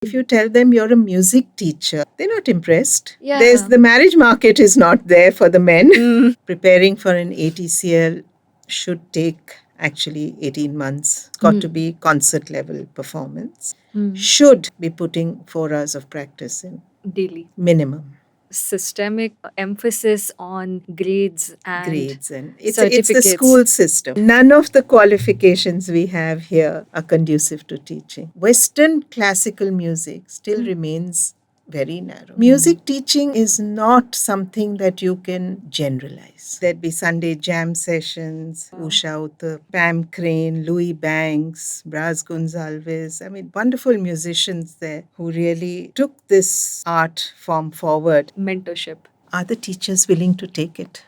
If you tell them you're a music teacher, they're not impressed. Yeah. The marriage market is not there for the men. Preparing for an ATCL should take actually 18 months. It's got to be concert level performance. Should be putting 4 hours of practice in Daily. minimum. Systemic emphasis on grades and It's the school system. None of the qualifications we have here are conducive to teaching. Western classical music still remains very narrow. Music teaching is not something that you can generalize. There'd be Sunday jam sessions, Usha Uthup, Pam Crane, Louis Banks, Braz Gonzalez. I mean, wonderful musicians there who really took this art form forward. Mentorship. Are the teachers willing to take it?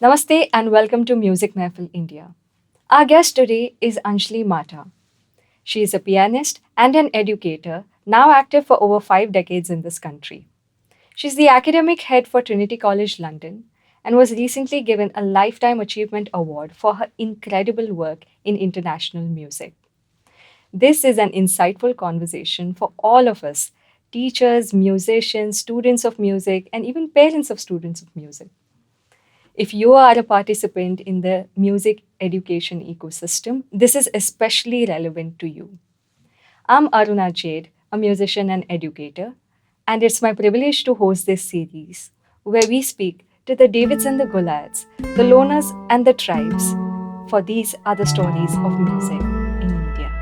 Namaste and welcome to Music Mehfil India. Our guest today is Anjli Mata. She is a pianist and an educator, now active for over 5 decades in this country. She's the academic head for Trinity College London and was recently given a Lifetime Achievement Award for her incredible work in international music. This is an insightful conversation for all of us teachers, musicians, students of music, and even parents of students of music. If you are a participant in the music education ecosystem, this is especially relevant to you. I'm Aruna Jade, a musician and educator, and it's my privilege to host this series where we speak to the Davids and the Goliaths, the loners and the tribes, for these are the stories of music in India.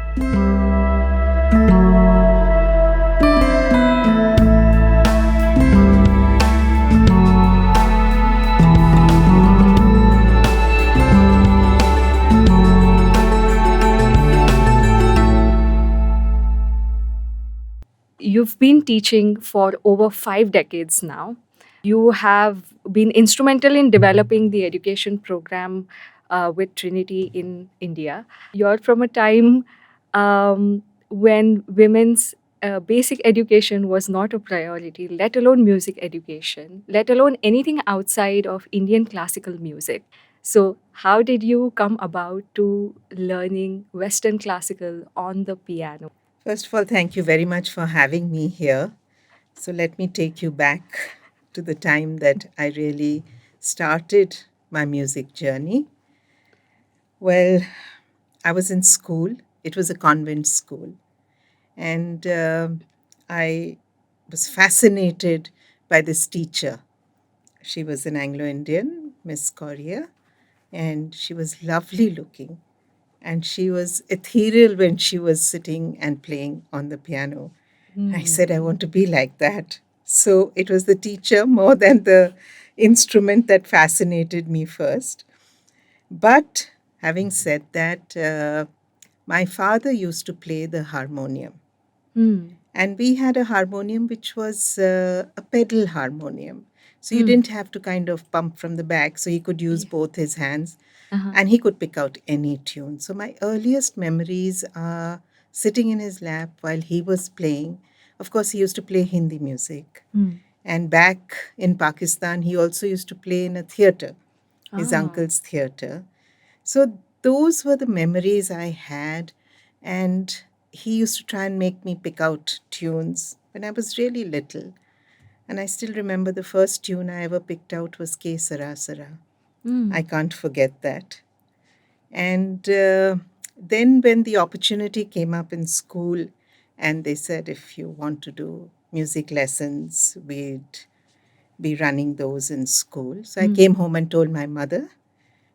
You've been teaching for over 5 decades now. You have been instrumental in developing the education program with Trinity in India. You're from a time when women's basic education was not a priority, let alone music education, let alone anything outside of Indian classical music. So, how did you come about to learning Western classical on the piano? First of all, thank you very much for having me here. So let me take you back to the time that I really started my music journey. Well, I was in school. It was a convent school. And I was fascinated by this teacher. She was an Anglo Indian, Miss Korea, and she was lovely looking. And she was ethereal when she was sitting and playing on the piano. I said, I want to be like that. So it was the teacher more than the instrument that fascinated me first. But having said that, my father used to play the harmonium. And we had a harmonium which was a pedal harmonium. So you didn't have to kind of pump from the back. So he could use both his hands and he could pick out any tune. So my earliest memories are sitting in his lap while he was playing. Of course, he used to play Hindi music. And back in Pakistan, he also used to play in a theater, his uncle's theater. So those were the memories I had. And he used to try and make me pick out tunes when I was really little. And I still remember the first tune I ever picked out was Ke Sara Sara. I can't forget that. And then when the opportunity came up in school and they said, if you want to do music lessons, we'd be running those in school. So I came home and told my mother.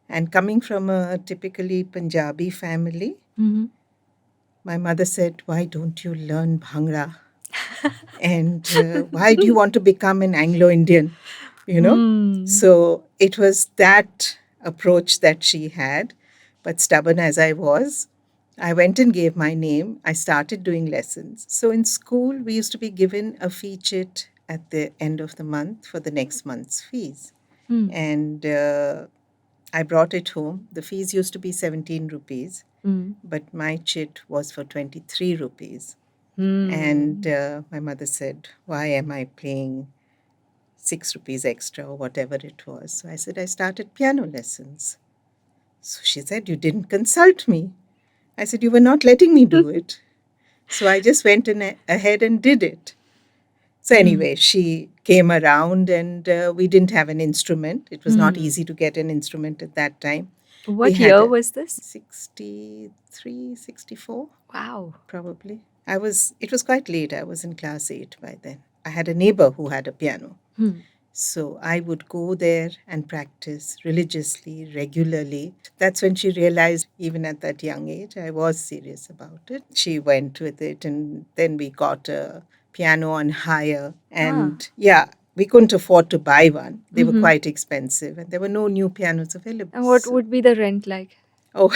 And coming from a typically Punjabi family, my mother said, why don't you learn Bhangra? And why do you want to become an Anglo-Indian? So it was that approach that she had. But stubborn as I was, I went and gave my name. I started doing lessons. So in school, we used to be given a fee chit at the end of the month for the next month's fees. And I brought it home. The fees used to be 17 rupees, but my chit was for 23 rupees. And my mother said, why am I paying 6 rupees extra or whatever it was? So I said, I started piano lessons. So she said, you didn't consult me. I said, you were not letting me do it. So I just went ahead and did it. So Hmm. anyway, she came around and we didn't have an instrument. It was not Hmm. easy to get an instrument at that time. We What had year a was this? 63, 64, Wow. probably. It was quite late. I was in class 8 by then. I had a neighbor who had a piano. Hmm. So I would go there and practice religiously, regularly. That's when she realized, even at that young age, I was serious about it. She went with it, and then we got a piano on hire. Ah. And yeah, we couldn't afford to buy one. They were Mm-hmm. quite expensive, and there were no new pianos available. And what would be the rent like? Oh,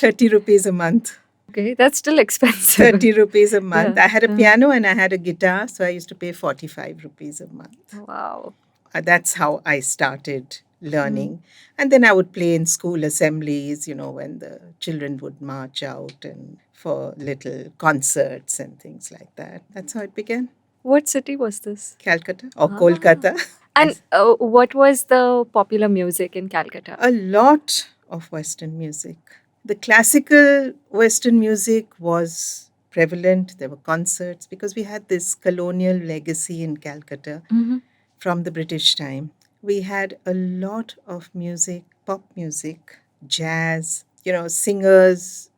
30 rupees a month. Okay, that's still expensive. 30 rupees a month. Yeah. I had a piano and I had a guitar, so I used to pay 45 rupees a month. Wow. That's how I started Hmm. learning. And then I would play in school assemblies, when the children would march out and for little concerts and things like that. That's how it began. What city was this? Calcutta or Ah. Kolkata. And what was the popular music in Calcutta? A lot of Western music. The classical Western music was prevalent. There were concerts because we had this colonial legacy in Calcutta Mm-hmm. from the British time. We had a lot of music, pop music, jazz, singers,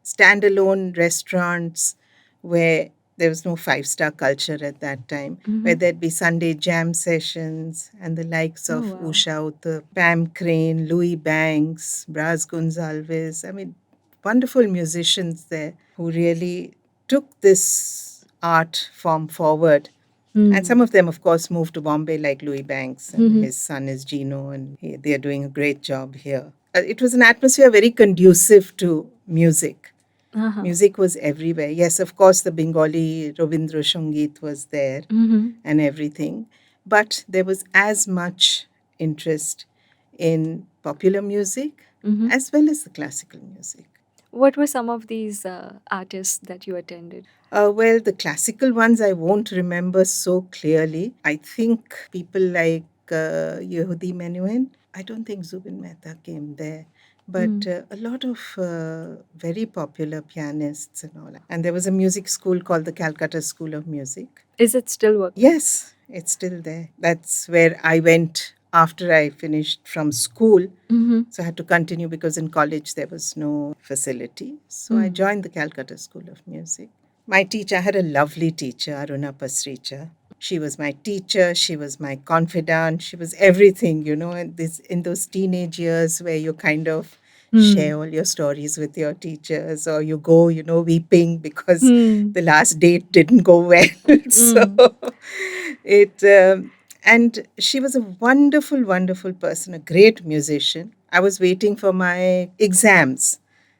standalone restaurants where there was no five-star culture at that time, where Mm-hmm. there'd be Sunday jam sessions and the likes Oh, of wow. Usha Uthup, Pam Crane, Louis Banks, Braz Gonzalez. I mean, wonderful musicians there who really took this art form forward. And Hmm. some of them, of course, moved to Bombay, like Louis Banks, and Mm-hmm. his son is Gino, and they are doing a great job here. It was an atmosphere very conducive to music. Uh-huh. Music was everywhere. Yes, of course, the Bengali Rabindra Sangeet was there Mm-hmm. and everything, but there was as much interest in popular music Mm-hmm. as well as the classical music. What were some of these artists that you attended? Well, the classical ones I won't remember so clearly. I think people like Yehudi Menuhin. I don't think Zubin Mehta came there, but Hmm. a lot of very popular pianists and all. And there was a music school called the Calcutta School of Music. Is it still working? Yes, it's still there. That's where I went after I finished from school. Mm-hmm. So I had to continue because in college there was no facility. So I Hmm. joined the Calcutta School of Music. My teacher, I had a lovely teacher, Aruna Pasricha. She was my teacher, she was my confidant, she was everything, in those teenage years where you kind of Hmm. share all your stories with your teachers or you go, weeping because Hmm. the last date didn't go well. So Hmm. it and she was a wonderful, wonderful person, a great musician. I was waiting for my exams,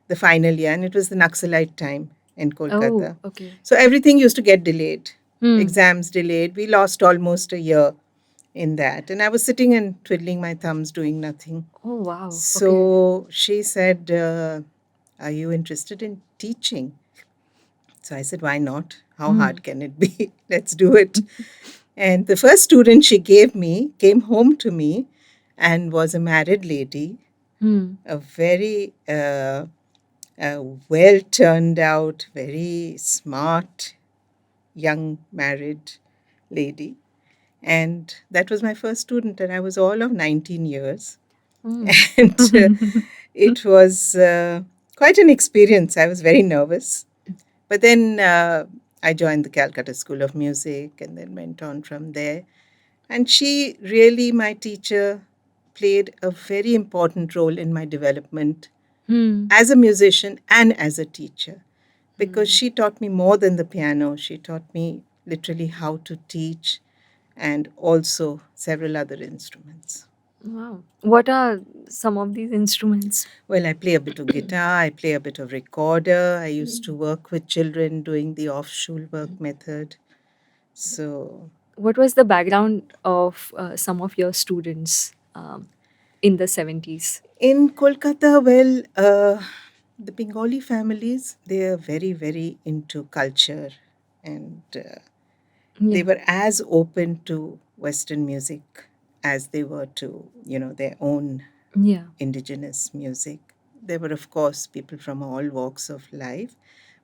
the final year, and it was the Naxalite time in Oh, Kolkata. okay. So everything used to get delayed, Hmm. exams delayed. We lost almost a year in that. And I was sitting and twiddling my thumbs, doing nothing. Oh, wow. Okay. So she said, are you interested in teaching? So I said, why not? How Hmm. hard can it be? Let's do it. And the first student she gave me came home to me and was a married lady, Hmm. a very well turned out, very smart young married lady. And that was my first student, and I was all of 19 years. Hmm. And it was quite an experience. I was very nervous. But then I joined the Calcutta School of Music and then went on from there. And she really, my teacher, played a very important role in my development Hmm. as a musician and as a teacher because Hmm. she taught me more than the piano. She taught me literally how to teach and also several other instruments. Wow. What are some of these instruments? Well, I play a bit of guitar, I play a bit of recorder. I used to work with children doing the off work method. So What was the background of some of your students in the 70s? in Kolkata, well, the Bengali families, they are very, very into culture and they Yeah. were as open to Western music as they were to, their own Yeah. indigenous music. There were, of course, people from all walks of life,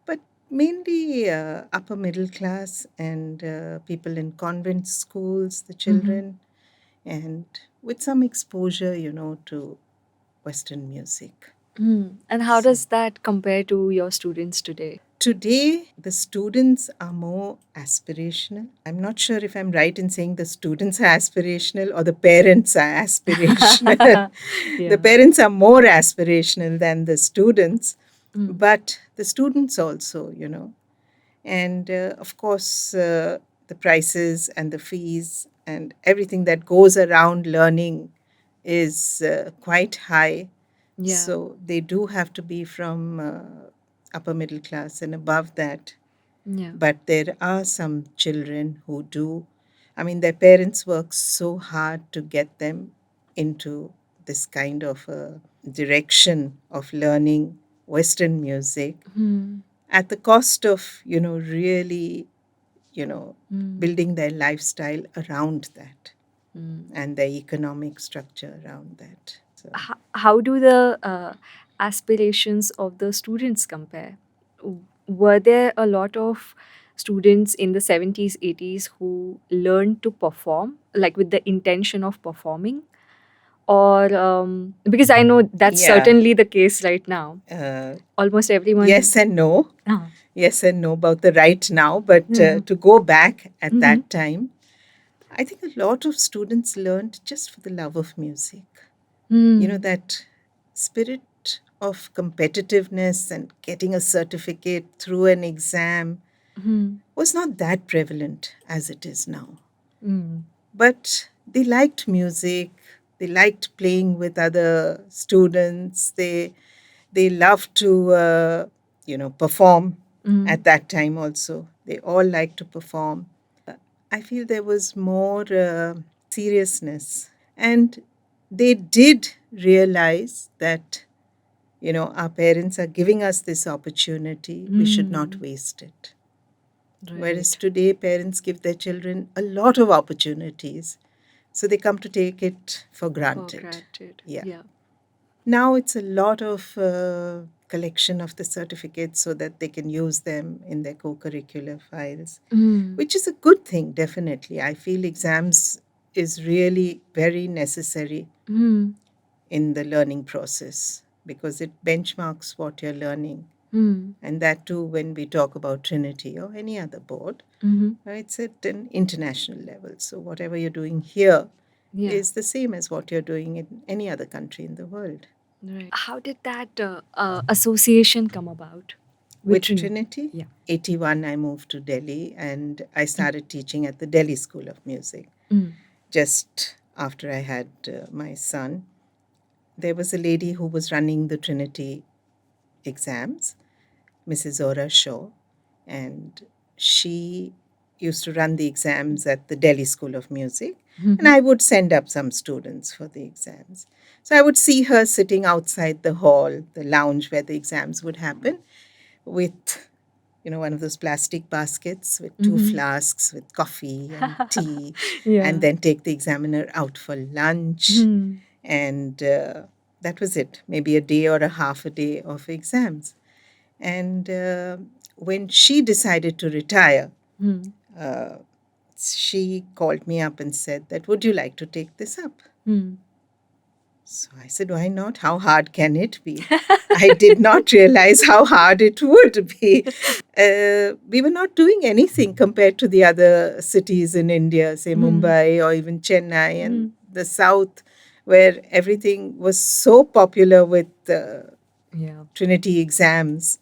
but Mainly upper middle class and people in convent schools, the Mm-hmm. children, and with some exposure, to Western music. And how So does that compare to your students today? today, the students are more aspirational. I'm not sure if I'm right in saying the students are aspirational or the parents are aspirational. The Yeah. parents are more aspirational than the students, Mm. but the students also, and of course, the prices and the fees and everything that goes around learning is quite high. Yeah. So they do have to be from upper middle class and above that. Yeah. But there are some children who do. I mean, their parents work so hard to get them into this kind of direction of learning Western music Mm. at the cost of, really, you know, Mm. building their lifestyle around that Mm. and their economic structure around that. So, How do the aspirations of the students compare? Were there a lot of students in the 70s, 80s who learned to perform, like with the intention of performing? Or because I know that's yeah, certainly the case right now. uh, Almost everyone. yes and no. Ah. Yes and no about the right now, but Yeah. to go back at Mm-hmm. that time, I think a lot of students learned just for the love of music. Mm. That spirit of competitiveness and getting a certificate through an exam Mm. was not that prevalent as it is now. Mm. But they liked music, they liked playing with other students, they loved to perform Mm. at that time also. They all liked to perform. I feel there was more seriousness. And they did realize that, our parents are giving us this opportunity, we should not Mm. waste it. Whereas Right. today, parents give their children a lot of opportunities. So they come to take it for For granted. granted. Yeah. Yeah. Now it's a lot of collection of the certificates so that they can use them in their co curricular files, Mm. which is a good thing, definitely. I feel exams is really very necessary Mm. in the learning process because it benchmarks what you're learning. Mm. And that too, when we talk about Trinity or any other board, Mm-hmm. it's at an international level. So whatever you're doing here Yeah. is the same as what you're doing in any other country in the world. Right. How did that association come about with With Trinity? Trinity, Yeah. 81, I moved to Delhi and I started teaching at the Delhi School of Music. Mm. Just after I had my son, there was a lady who was running the Trinity exams, Mrs. Zora Shaw, and she used to run the exams at the Delhi School of Music, and Mm-hmm. I would send up some students for the exams. So I would see her sitting outside the hall, the lounge where the exams would happen, with one of those plastic baskets with two Mm-hmm. flasks with coffee and tea, and Yeah. then take the examiner out for lunch. Mm. And that was it, maybe a day or a half a day of exams. And when she decided to retire, Mm. uh, she called me up and said that, would you like to take this up? Mm. So I said, why not? How hard can it be? I did not realize how hard it would be. We were not doing anything compared to the other cities in India, say Mm. Mumbai or even Chennai and Mm. the south, where everything was so popular with Yeah. Trinity exams.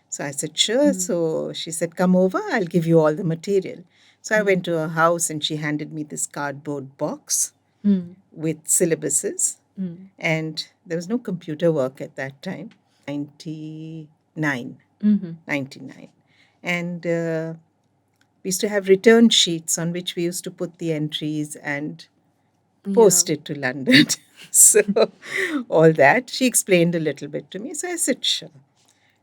So I said, sure. Mm. So she said, come over, I'll give you all the material. So I Mm. went to her house and she handed me this cardboard box Mm. with syllabuses. Mm. And there was no computer work at that time, 99, Mm-hmm. 99. And we used to have return sheets on which we used to put the entries and Yeah. post it to London. So all that. She explained a little bit to me. So I said, sure.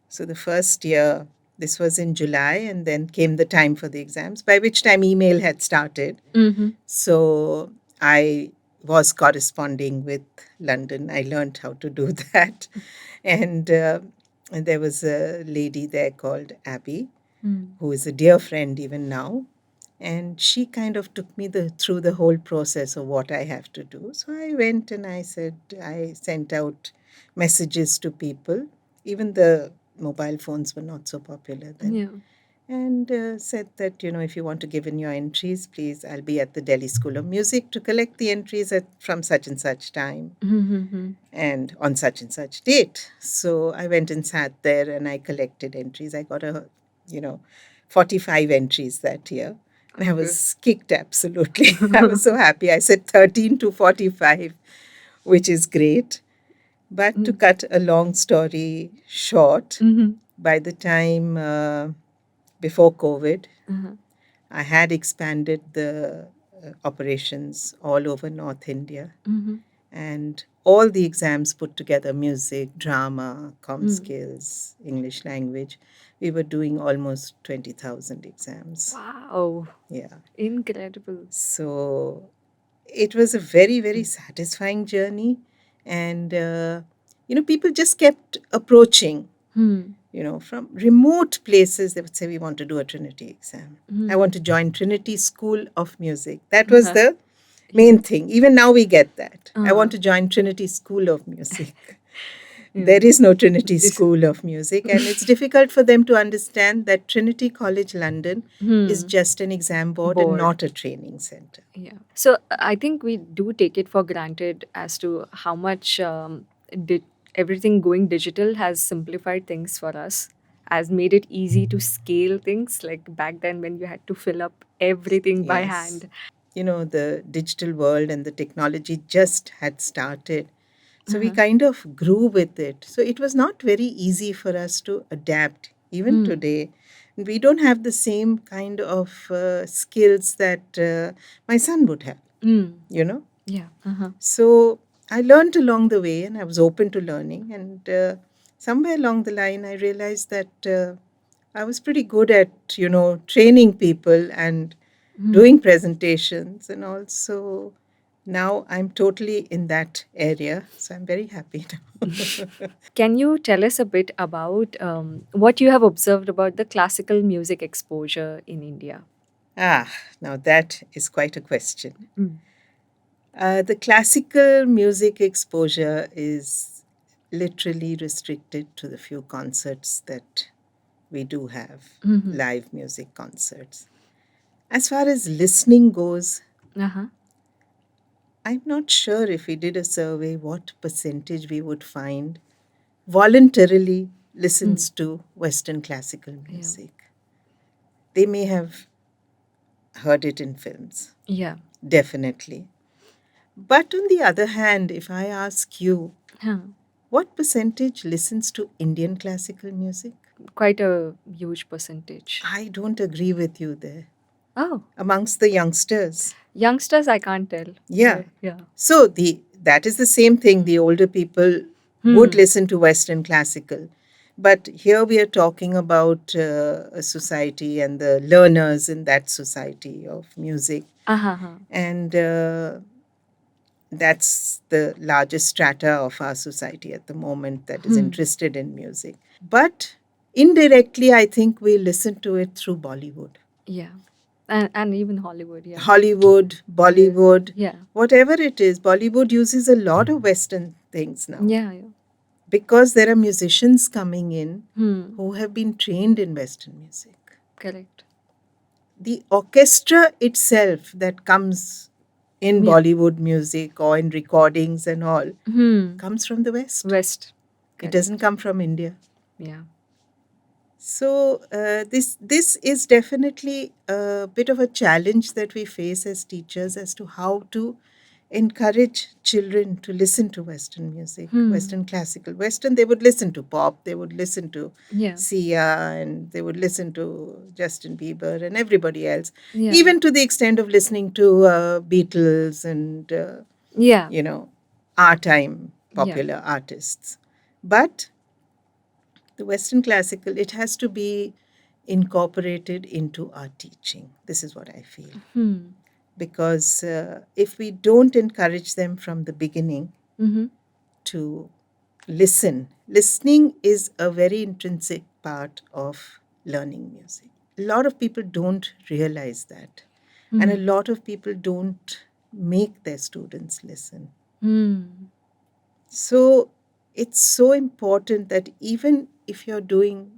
So the first year, this was in July, and then came the time for the exams, by which time email had started. Mm-hmm. So I was corresponding with London. I learned how to do that. And there was a lady there called Abby. who is a dear friend even now. And she kind of took me through the whole process of what I have to do. So I went and I sent out messages to people. Even the mobile phones were not so popular then. Yeah. And said that, if you want to give in your entries, please, I'll be at the Delhi School of Music to collect the entries from such and such time and on such and such date. So I went and sat there and I collected entries. I got you know, 45 entries that year. And I Okay. was kicked absolutely. I was so happy. I said 13 to 45, which is great. But to cut a long story short, by the time before COVID, I had expanded the operations all over North India. And all the exams put together, music, drama, com skills, English language, we were doing almost 20,000 exams. Wow. Yeah. Incredible. So it was a very, very satisfying journey. And, people just kept approaching, from remote places. They would say, we want to do a Trinity exam. I want to join Trinity School of Music. That was the main thing. Even now we get that. I want to join Trinity School of Music. There is no Trinity School of Music, and it's difficult for them to understand that Trinity College London is just an exam board and not a training center. Yeah. So I think we do take it for granted as to how much everything going digital has simplified things for us, has made it easy to scale things. Like back then when you had to fill up everything by Yes. hand. The digital world and the technology just had started. So we kind of grew with it. So it was not very easy for us to adapt. Even today, we don't have the same kind of skills that my son would have, Yeah. So I learned along the way and I was open to learning. And somewhere along the line, I realized that I was pretty good at, training people and doing presentations. And also now I'm totally in that area. So I'm very happy now. Can you tell us a bit about what you have observed about the classical music exposure in India? Now that is quite a question. The classical music exposure is literally restricted to the few concerts that we do have, live music concerts. As far as listening goes, I'm not sure if we did a survey what percentage we would find voluntarily listens to Western classical music. They may have heard it in films, Yeah. definitely. But on the other hand, if I ask you, what percentage listens to Indian classical music? Quite a huge percentage. I don't agree with you there. Oh, Amongst the youngsters. youngsters, I can't tell. Yeah. But yeah. So that is the same thing. The older people would listen to Western classical. But here we are talking about a society and the learners in that society of music. And that's the largest strata of our society at the moment that is interested in music. But indirectly, I think we listen to it through Bollywood. Yeah. And even Hollywood, yeah. Hollywood, Bollywood, Yeah. whatever it is, Bollywood uses a lot of Western things now. Yeah, yeah. Because there are musicians coming in who have been trained in Western music. Correct. The orchestra itself that comes in Bollywood music or in recordings and all comes from the West. West. It doesn't come from India. Yeah. So this is definitely a bit of a challenge that we face as teachers as to how to encourage children to listen to Western music, Western classical. Western, they would listen to pop, they would listen to Sia, and they would listen to Justin Bieber and everybody else, even to the extent of listening to Beatles and, our time popular artists. But the Western classical, it has to be incorporated into our teaching. This is what I feel. Because if we don't encourage them from the beginning to listening is a very intrinsic part of learning music. a lot of people don't realize that. And a lot of people don't make their students listen. So it's so important that even if you're doing,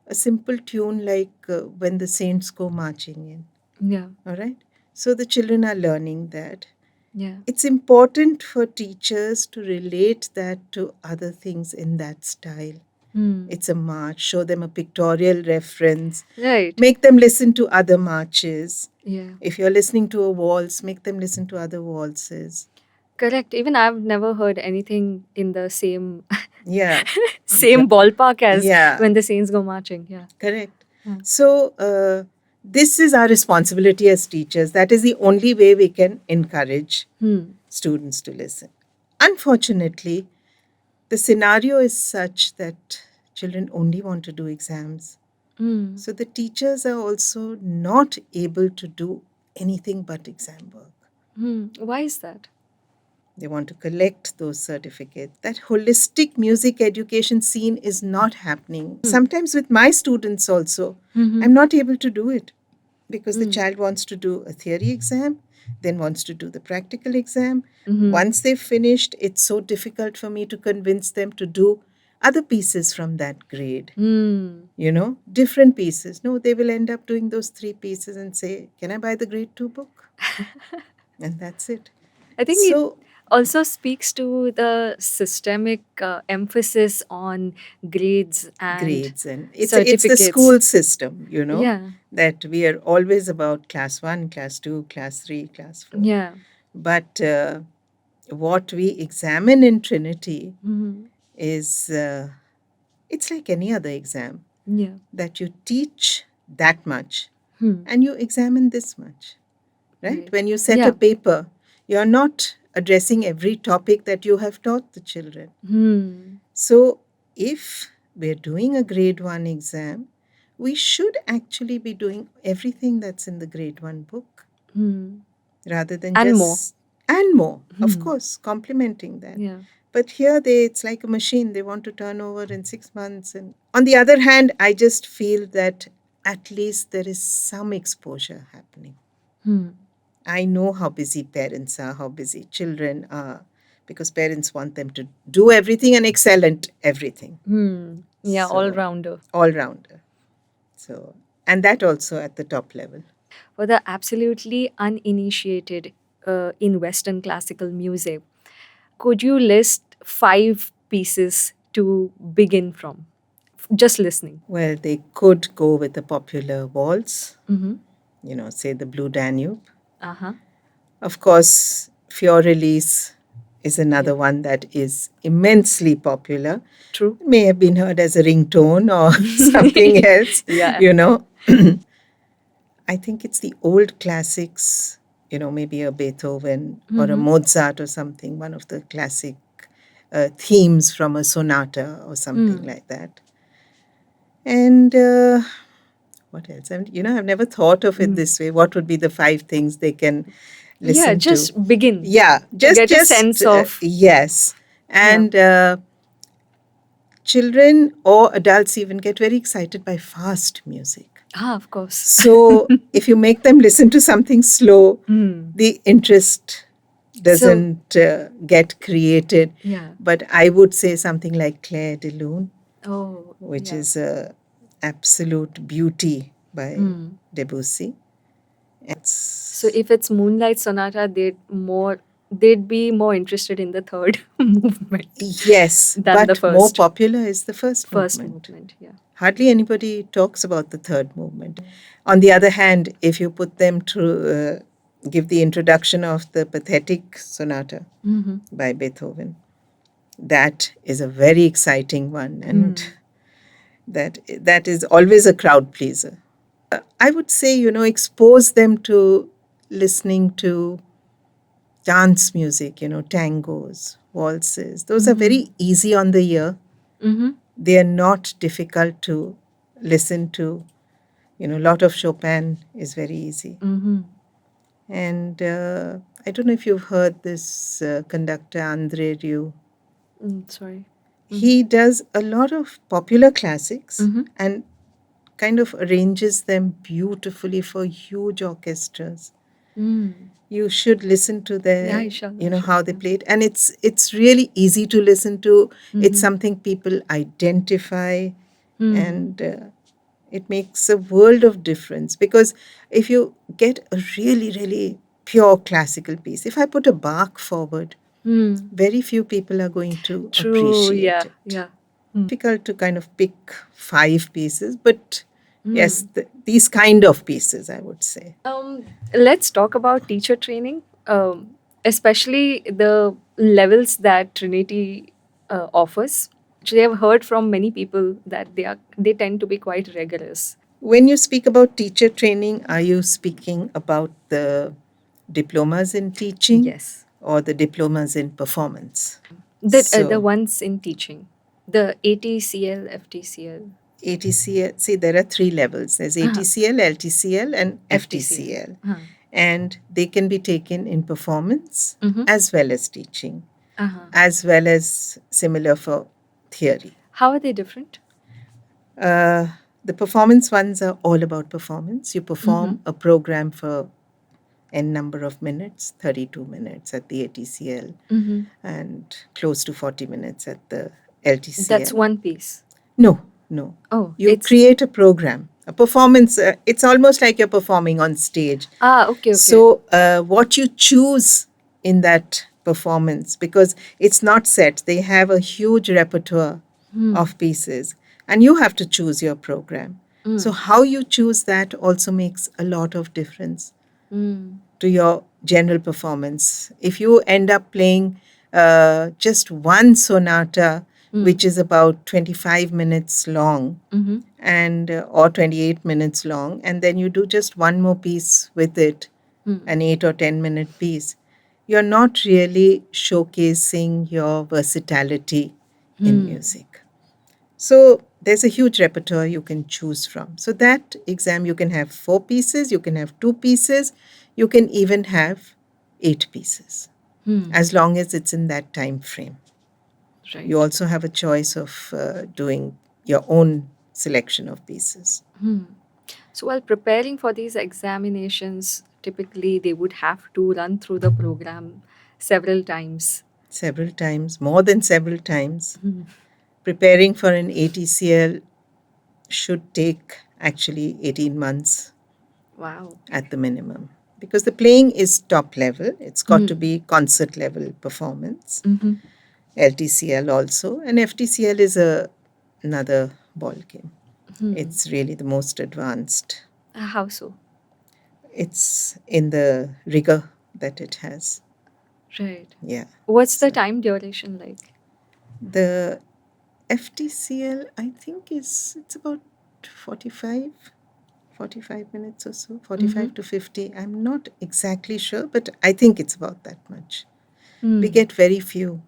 a simple tune like When the Saints Go Marching In, Yeah. all right? So the children are learning that. Yeah. It's important for teachers to relate that to other things in that style. It's a march, show them a pictorial reference, Right. make them listen to other marches. Yeah. If you're listening to a waltz, make them listen to other waltzes. Correct. Even I've never heard anything in the same Yeah. same ballpark as Yeah. When the Saints Go Marching. Yeah. Correct. Yeah. So, this is our responsibility as teachers. That is the only way we can encourage students to listen. Unfortunately, the scenario is such that children only want to do exams. So the teachers are also not able to do anything but exam work. Why is that? They want to collect those certificates. That holistic music education scene is not happening. Sometimes with my students also, I'm not able to do it because the child wants to do a theory exam, then wants to do the practical exam. Once they've finished, it's so difficult for me to convince them to do other pieces from that grade. Different pieces. No, they will end up doing those 3 pieces and say, "Can I buy the grade 2 book?" And that's it. I think it also speaks to the systemic emphasis on grades and it's the school system, Yeah. that we are always about class 1, class 2, class 3, class 4. Yeah. But what we examine in Trinity is it's like any other exam, Yeah. that you teach that much and you examine this much, right? When you set a paper, you're not addressing every topic that you have taught the children. So if we're doing a grade 1 exam, we should actually be doing everything that's in the grade 1 book rather than And just more. And more, of course, complementing that. Yeah. But here it's like a machine. They want to turn over in 6 months. And on the other hand, I just feel that at least there is some exposure happening. I know how busy parents are, how busy children are, because parents want them to do everything and excel at everything. Yeah, So, all-rounder. All-rounder. So, and that also at the top level. For the absolutely uninitiated in Western classical music, could you list 5 pieces to begin from? Just listening. Well, they could go with a popular waltz, say the Blue Danube. Of course, Fiorellis is another one that is immensely popular. True. It may have been heard as a ringtone or something else, Yeah. I think it's the old classics, maybe a Beethoven or a Mozart or something, one of the classic themes from a sonata or something like that. And what else? I've never thought of it this way. What would be the 5 things they can listen to? Yeah, just begin. Yeah, just get a sense of. Yes. And children or adults even get very excited by fast music. Of course. So if you make them listen to something slow, the interest doesn't get created. Yeah. But I would say something like Claire de Lune, which yeah. is absolute beauty by Debussy. So if it's Moonlight Sonata, they'd be more interested in the third movement. Yes, than but the first. more popular is the first movement. Yeah. Hardly anybody talks about the third movement. On the other hand, if you put them to give the introduction of the Pathetic Sonata by Beethoven, that is a very exciting one, and that is always a crowd pleaser. I would say, expose them to listening to dance music, tangos, waltzes. Those are very easy on the ear. They are not difficult to listen to. A lot of Chopin is very easy. And I don't know if you've heard this conductor, André Rieu. Sorry. He does a lot of popular classics and kind of arranges them beautifully for huge orchestras. You should listen to Yeah, I their, shall. how they play it, and it's really easy to listen to. It's something people identify, and it makes a world of difference, because if you get a really, really pure classical piece, if I put a Bach forward, very few people are going to True. appreciate Yeah. it. Yeah. Difficult to kind of pick 5 pieces, but yes, these kind of pieces, I would say. Let's talk about teacher training, especially the levels that Trinity offers. Actually, I've heard from many people that they tend to be quite rigorous. When you speak about teacher training, are you speaking about the diplomas in teaching? Yes. Or the diplomas in performance? The ones in teaching, the ATCL, FTCL. ATCL, see, there are 3 levels. There's ATCL, LTCL, and FTCL. And they can be taken in performance as well as teaching, as well as similar for theory. How are they different? The performance ones are all about performance. You perform a program for n number of minutes, 32 minutes at the ATCL, and close to 40 minutes at the LTCL. That's one piece. No, no. Oh, You create a program, a performance. It's almost like you're performing on stage. Okay. So, what you choose in that performance, because it's not set, they have a huge repertoire of pieces, and you have to choose your program. So, how you choose that also makes a lot of difference to your general performance. If you end up playing just one sonata, which is about 25 minutes long, and or 28 minutes long, and then you do just one more piece with it, an 8 or 10-minute piece, you're not really showcasing your versatility in music. So there's a huge repertoire you can choose from. So that exam, you can have 4 pieces, you can have 2 pieces, you can even have 8 pieces, as long as it's in that time frame. Right. You also have a choice of doing your own selection of pieces. So while preparing for these examinations, typically they would have to run through the program several times. Several times, more than several times. Preparing for an ATCL should take actually 18 months. Wow. At the minimum, because the playing is top level. It's got to be concert level performance. LTCL also, and FTCL is another ball game. It's really the most advanced. How so? It's in the rigor that it has. Right. Yeah. What's the time duration like? The FTCL, I think, it's about 45 minutes or so, 45 to 50. I'm not exactly sure, but I think it's about that much. We get very few.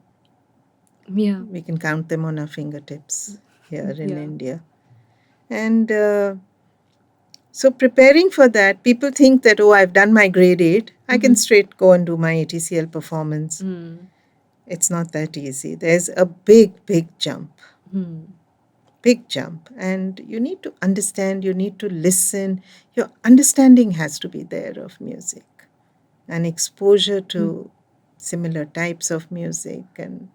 Yeah. We can count them on our fingertips here in Yeah. India. And so preparing for that, people think that, oh, I've done my grade 8, I can straight go and do my ATCL performance. It's not that easy. There's a big, big jump. Big jump. And you need to understand, you need to listen. Your understanding has to be there of music, and exposure to similar types of music, and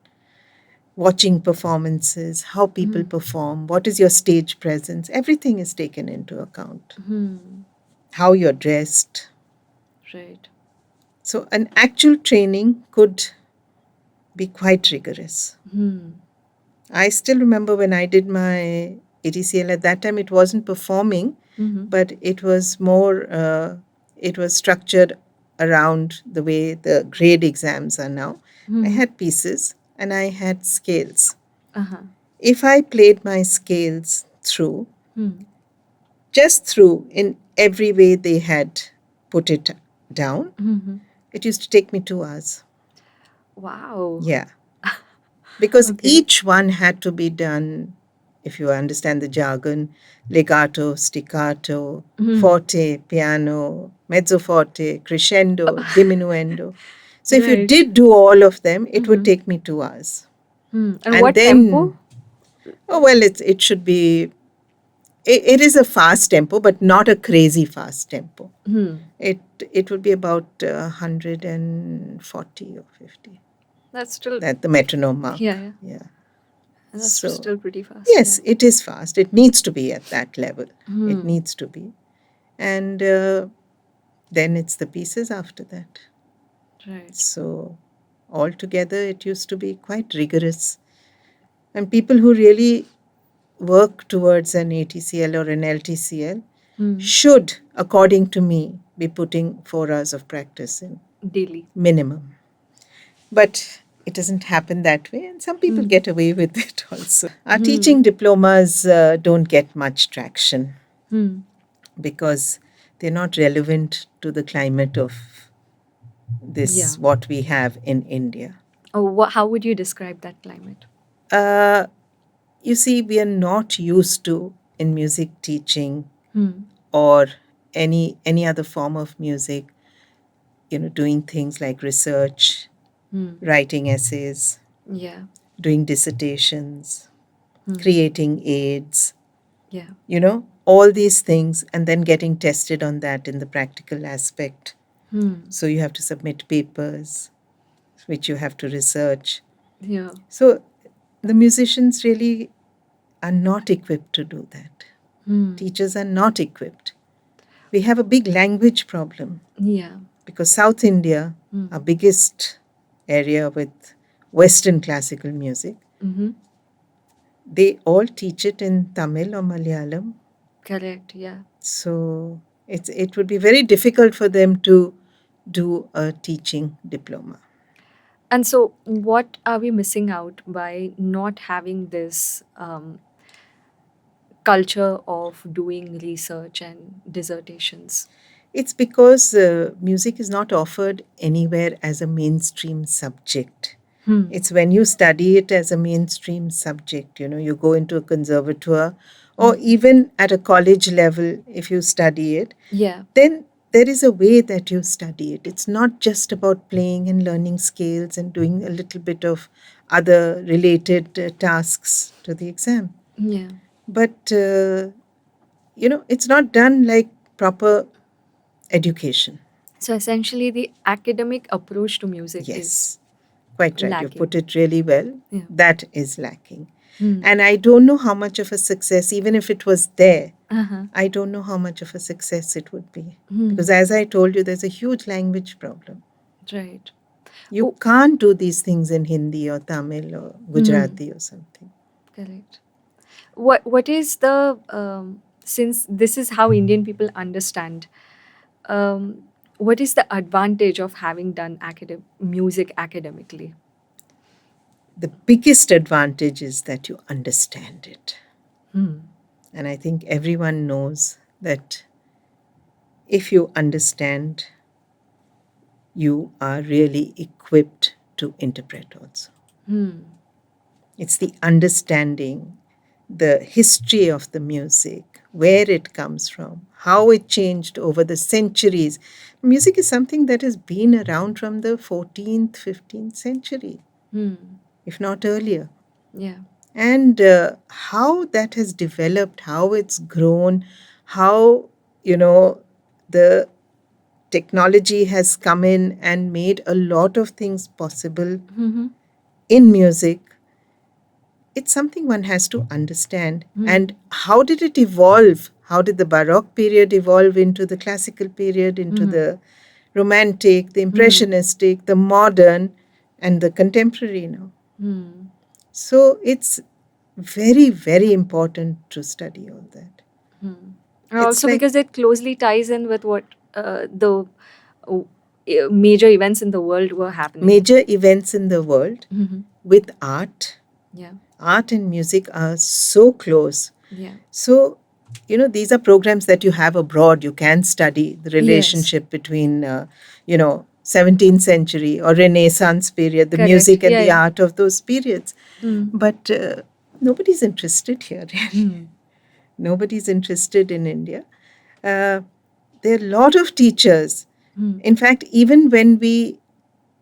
watching performances, how people perform, what is your stage presence, everything is taken into account. How you're dressed. Right. So, an actual training could be quite rigorous. I still remember when I did my ATCL, at that time it wasn't performing, but it was more, it was structured around the way the grade exams are now. I had pieces and I had scales. If I played my scales through, just through in every way they had put it down, it used to take me 2 hours. Wow. Yeah. Because each one had to be done, if you understand the jargon, legato, staccato, forte, piano, mezzo forte, crescendo, diminuendo. So if you did do all of them, it would take me 2 hours. And what then, tempo? oh, well, it should be it is a fast tempo, but not a crazy fast tempo. It it would be about 140 or 50. That's still That the metronome mark. yeah. Yeah. And that's So still pretty fast. yes, it is fast. It needs to be at that level. It needs to be, and then it's the pieces after that. Right. So altogether, it used to be quite rigorous, and people who really work towards an ATCL or an LTCL should, according to me, be putting 4 hours of practice in Daily. minimum. But it doesn't happen that way, and some people get away with it also. Our teaching diplomas don't get much traction because they're not relevant to the climate of this, what we have in India. Oh, how would you describe that climate? Uh, you see, we are not used to in music teaching or any other form of music, doing things like research, writing essays, Yeah. doing dissertations, creating aids, Yeah. all these things, and then getting tested on that in the practical aspect. So you have to submit papers, which you have to research. Yeah. So the musicians really are not equipped to do that. Teachers are not equipped. We have a big language problem. Yeah. Because South India, our biggest area with Western classical music, they all teach it in Tamil or Malayalam. Correct. Yeah. So it would be very difficult for them to do a teaching diploma. And so, what are we missing out by not having this culture of doing research and dissertations? It's because music is not offered anywhere as a mainstream subject. It's when you study it as a mainstream subject, you go into a conservatoire or even at a college level, if you study it, Yeah. then there is a way that you study it. It's not just about playing and learning scales and doing a little bit of other related tasks to the exam. Yeah. But, it's not done like proper education. So essentially, the academic approach to music is Yes, quite right. You lacking. put it really well. Yeah. That is lacking. And I don't know how much of a success, even if it was there, I don't know how much of a success it would be. Because as I told you, there's a huge language problem. Right. You can't do these things in Hindi or Tamil or Gujarati or something. Correct. What is the since this is how Indian people understand, what is the advantage of having done music academically? The biggest advantage is that you understand it. And I think everyone knows that if you understand, you are really equipped to interpret also. It's the understanding, the history of the music, where it comes from, how it changed over the centuries. Music is something that has been around from the 14th, 15th century, if not earlier. Yeah. And how that has developed, how it's grown, how, the technology has come in and made a lot of things possible in music. It's something one has to understand. And how did it evolve? How did the Baroque period evolve into the classical period, into the romantic, the impressionistic, the modern, and the contemporary now? So it's very, very important to study all that. And also because it closely ties in with what the major events in the world were happening. Major events in the world with art. Yeah. Art and music are so close. Yeah. So, these are programs that you have abroad. You can study the relationship between, 17th century or Renaissance period, the Correct. music and Yeah, the yeah. art of those periods. But nobody's interested here, really. Nobody's interested in India. There are a lot of teachers. In fact, even when we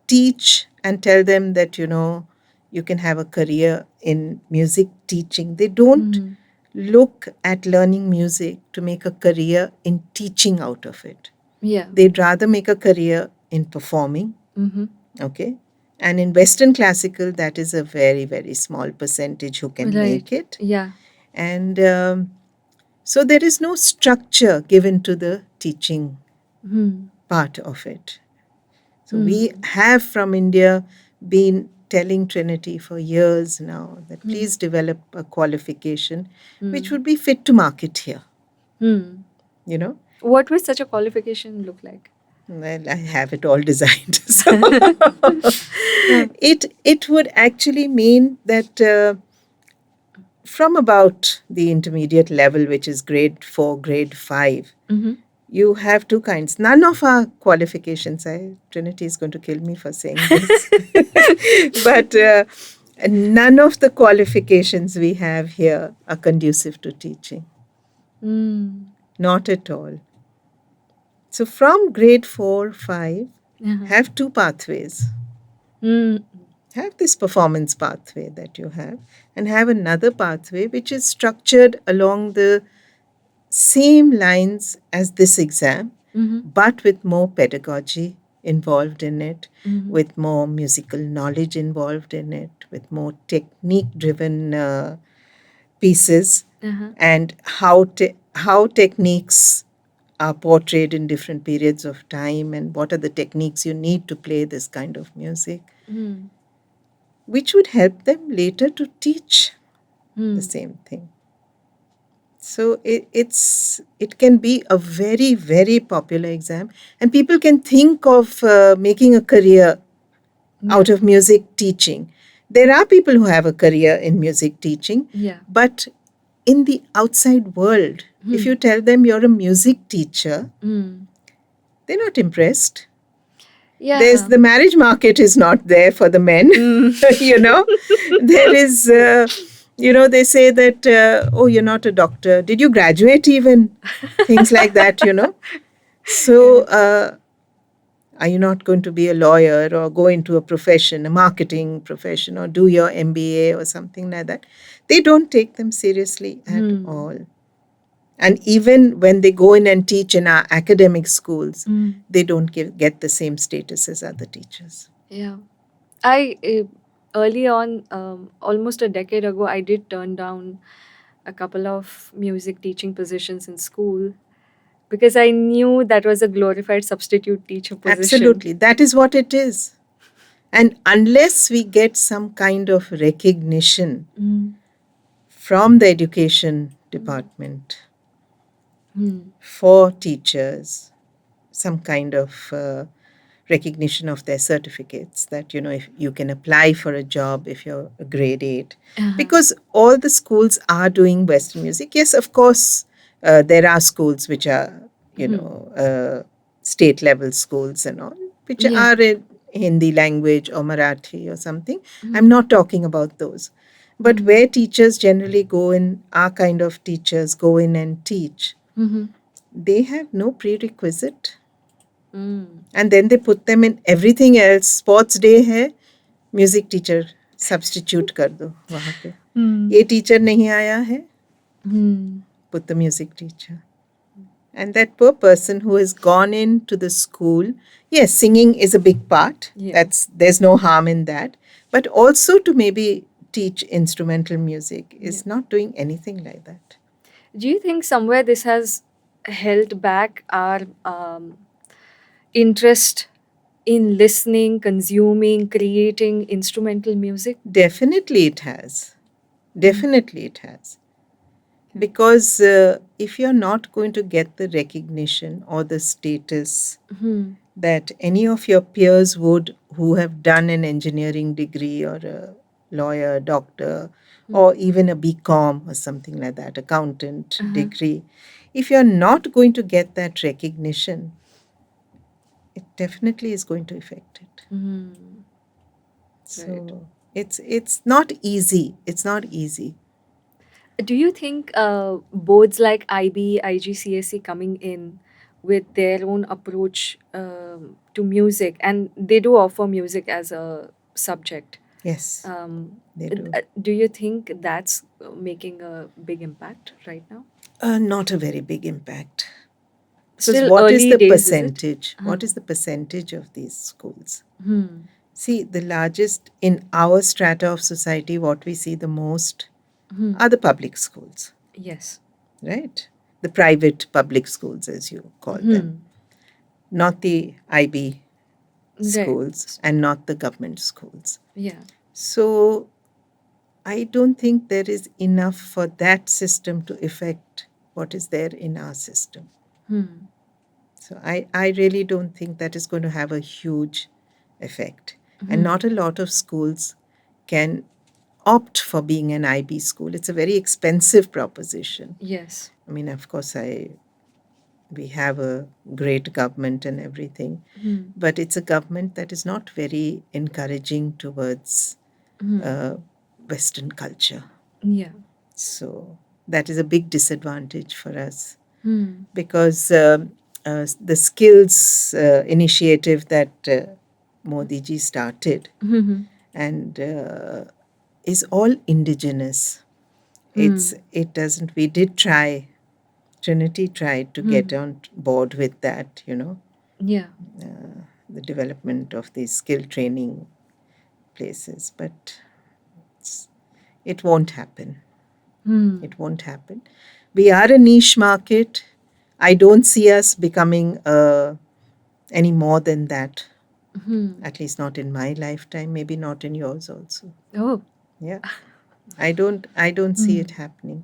teach and tell them that, you can have a career in music teaching, they don't look at learning music to make a career in teaching out of it. Yeah. They'd rather make a career in performing, Mm-hmm. okay? And in Western classical, that is a very, very small percentage who can Right. make it. Yeah. And so there is no structure given to the teaching part of it. So we have from India been telling Trinity for years now that please develop a qualification which would be fit to market here. Hmm. You know, What would such a qualification look like? well, I have it all designed. So it would actually mean that from about the intermediate level, which is grade 4, grade 5, Mm-hmm. you have two kinds. None of our qualifications, Trinity is going to kill me for saying this, but none of the qualifications we have here are conducive to teaching. Not at all. So from grade 4, 5, have two pathways. Have this performance pathway that you have, and have another pathway which is structured along the same lines as this exam, but with more pedagogy involved in it, with more musical knowledge involved in it, with more technique driven pieces, and how techniques are portrayed in different periods of time, and what are the techniques you need to play this kind of music, which would help them later to teach the same thing. So it can be a very, very popular exam, and people can think of making a career out of music teaching. There are people who have a career in music teaching, but in the outside world, if you tell them you're a music teacher, they're not impressed. Yeah. There's the marriage market is not there for the men. You know, there is. They say that, oh, you're not a doctor. Did you graduate even? Things like that, So, are you not going to be a lawyer or go into a profession, a marketing profession, or do your MBA or something like that? They don't take them seriously at all. And even when they go in and teach in our academic schools, they don't get the same status as other teachers. Yeah. I early on, almost a decade ago, I did turn down a couple of music teaching positions in school because I knew that was a glorified substitute teacher position. Absolutely. That is what it is. And unless we get some kind of recognition from the education department for teachers, some kind of recognition of their certificates that, if you can apply for a job if you're a grade 8, because all the schools are doing Western music. Yes, of course, there are schools which are, state level schools and all, which are in Hindi language or Marathi or something. I'm not talking about those. But where teachers generally go in, our kind of teachers go in and teach, they have no prerequisite. And then they put them in everything else. Sports day है, music teacher substitute कर दो वहाँ पे. ये teacher नहीं आया है, put the music teacher. And that poor person who has gone into the school, yes, singing is a big part. There's no harm in that. But also to maybe teach instrumental music is not doing anything like that. Do you think somewhere this has held back our interest in listening, consuming, creating instrumental music? Definitely it has. Definitely it has. Because if you're not going to get the recognition or the status that any of your peers would, who have done an engineering degree or a lawyer, doctor, or even a BCom or something like that, accountant degree, if you're not going to get that recognition, it definitely is going to affect it. So it's not easy. It's not easy. Do you think boards like IB, IGCSE coming in with their own approach to music, and they do offer music as a subject, Yes, they do. Do you think that's making a big impact right now? Not a very big impact. Because Still what is early the days, is it? percentage? Uh-huh. What is the percentage of these schools? Hmm. See, the largest in our strata of society, what we see the most are the public schools, Yes. right? The private public schools, as you call them, Hmm. not the IB Right. schools and not the government schools. Yeah. So I don't think there is enough for that system to affect what is there in our system. Hmm. So I really don't think that is going to have a huge effect. And Hmm. not a lot of schools can opt for being an IB school. It's a very expensive proposition. Yes. I mean, of course, we have a great government and everything, Hmm. but it's a government that is not very encouraging towards Hmm. uh, Western culture. Yeah. So that is a big disadvantage for us Hmm. because the skills initiative that Modi ji started Hmm. and is all indigenous. Hmm. It doesn't. We did try. Trinity tried to get Hmm. on board with that. Yeah. The development of these skill training places, but it won't happen. Hmm. It won't happen. We are a niche market. I don't see us becoming any more than that, Hmm. at least not in my lifetime, maybe not in yours also. Oh. Yeah. I don't see it Hmm. happening.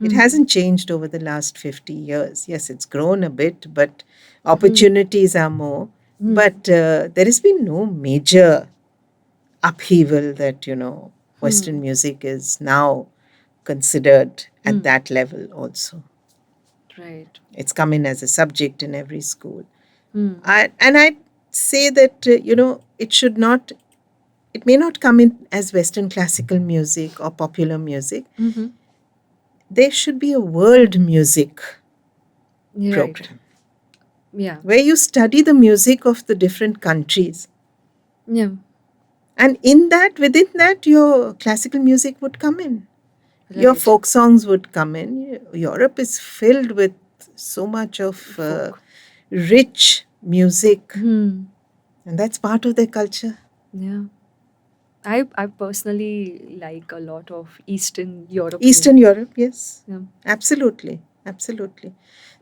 It Hmm. hasn't changed over the last 50 years. Yes, it's grown a bit, but Hmm. opportunities are more. Hmm. But there has been no major upheaval that, Western Hmm. music is now considered at Hmm. that level also. Right. It's come in as a subject in every school. Hmm. And I'd say that, it may not come in as Western classical music or popular music. Mm-hmm. There should be a world music Right. program Yeah. where you study the music of the different countries. Yeah. And within that, your classical music would come in. Your Right. folk songs would come in. Europe is filled with so much of Folk. rich music, Hmm. and that's part of their culture. Yeah. I personally like a lot of Eastern European. Eastern Europe, yes, Yeah. absolutely, absolutely.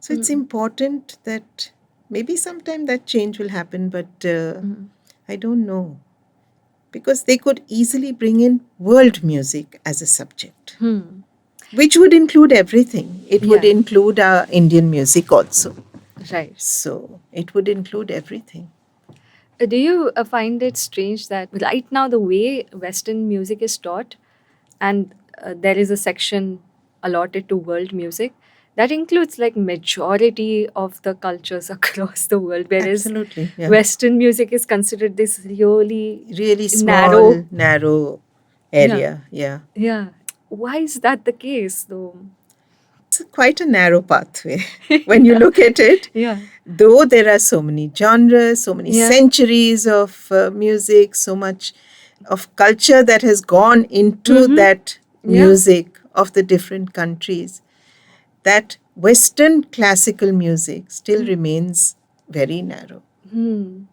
So it's Mm. important that maybe sometime that change will happen, but Mm. I don't know because they could easily bring in world music as a subject, Hmm. which would include everything. It would Yeah. include Indian music also. Right. So it would include everything. Do you find it strange that right now the way Western music is taught, and there is a section allotted to world music that includes like majority of the cultures across the world, whereas Absolutely, yeah. Western music is considered this really Really narrow. small, narrow Yeah, area, yeah. yeah. Why is that the case, though? It's quite a narrow pathway when you Yeah, look at it. yeah, Though there are so many genres, so many yeah. centuries of music, so much of culture that has gone into Mm-hmm. that Yeah. music of the different countries, that Western classical music still remains very narrow. Hmm.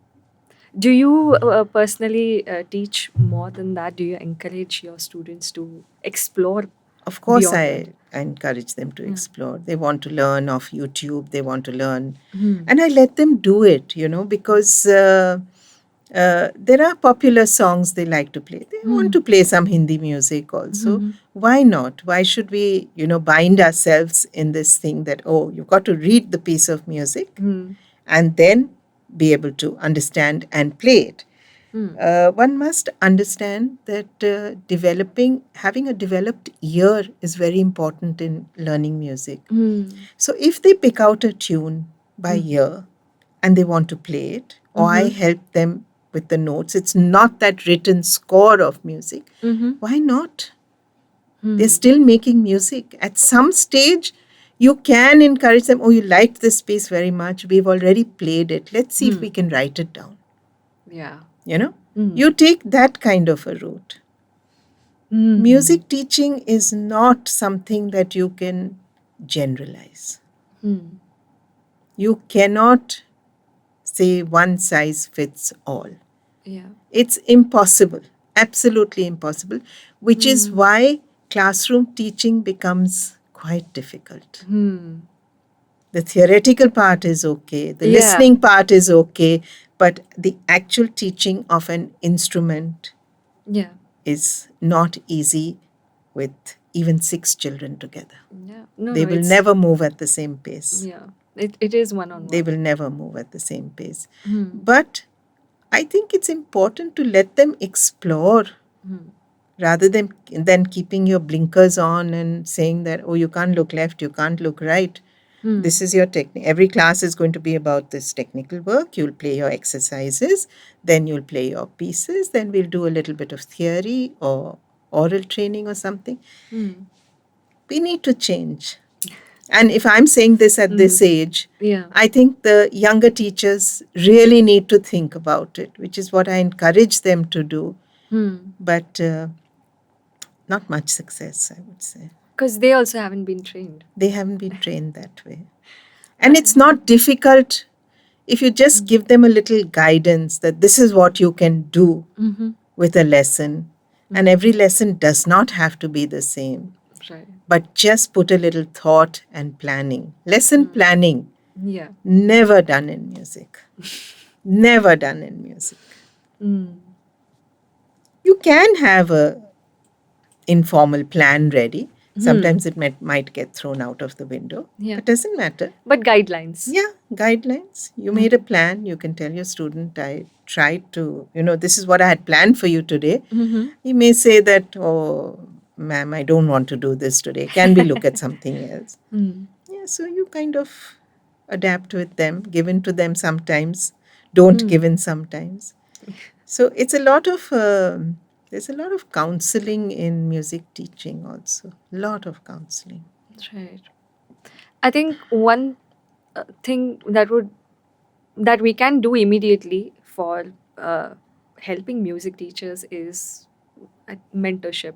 Do you personally teach more than that? Do you encourage your students to explore Of course, beyond that? I encourage them to Yeah. explore. They want to learn off YouTube, they want to learn. Hmm. And I let them do it, because there are popular songs they like to play. They want Hmm. to play some Hindi music also. Hmm. Why not? Why should we, bind ourselves in this thing that, oh, you've got to read the piece of music Hmm. and then be able to understand and play it? Hmm. One must understand that having a developed ear is very important in learning music. Hmm. So if they pick out a tune by ear and they want to play it, or I Hmm. help them with the notes, it's not that written score of music. Hmm. Why not? They're Hmm. still making music. At some stage, you can encourage them, oh, you liked this piece very much. We've already played it. Let's see if we Hmm. can write it down, Yeah. you know? You take that kind of a route. Music teaching is not something that you can generalize. You cannot say one size fits all. Yeah. It's impossible, absolutely impossible, which is why classroom teaching becomes quite difficult. The theoretical part is okay, the listening part is okay, but the actual teaching of an instrument is not easy with even 6 children together. Yeah. They will never move at the same pace. Yeah. It is one-on-one. They will never move at the same pace. But I think it's important to let them explore rather than keeping your blinkers on and saying that, oh, you can't look left, you can't look right. This is your technique. Every class is going to be about this technical work. You'll play your exercises, then you'll play your pieces, then we'll do a little bit of theory or oral training or something. We need to change. And if I'm saying this at this age, I think the younger teachers really need to think about it, which is what I encourage them to do. But not much success, I would say. Because they also haven't been trained. They haven't been trained that way. And it's not difficult if you just give them a little guidance that this is what you can do with a lesson. And every lesson does not have to be the same. Right. But just put a little thought and planning. Lesson planning. Yeah. Never done in music. Never done in music. You can have a informal plan ready. Sometimes it might get thrown out of the window. Yeah. It doesn't matter. But guidelines. Yeah, guidelines. You made a plan. You can tell your student, I tried to, this is what I had planned for you today. He may say that, oh, ma'am, I don't want to do this today. Can we look at something else? Yeah, so you kind of adapt with them, give in to them sometimes, don't give in sometimes. So it's a lot of, there's a lot of counseling in music teaching also. A lot of counseling. Right. I think one thing that we can do immediately for helping music teachers is mentorship.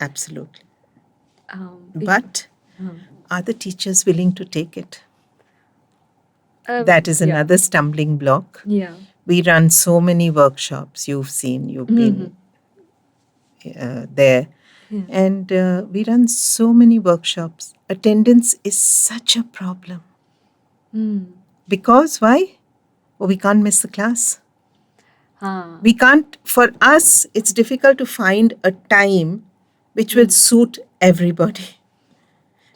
Absolutely. But are the teachers willing to take it? That is another stumbling block. Yeah. We run so many workshops. You've seen, you've been there. Yeah. And we run so many workshops. Attendance is such a problem. Because why? Oh, we can't miss the class. We can't, for us, it's difficult to find a time which will suit everybody.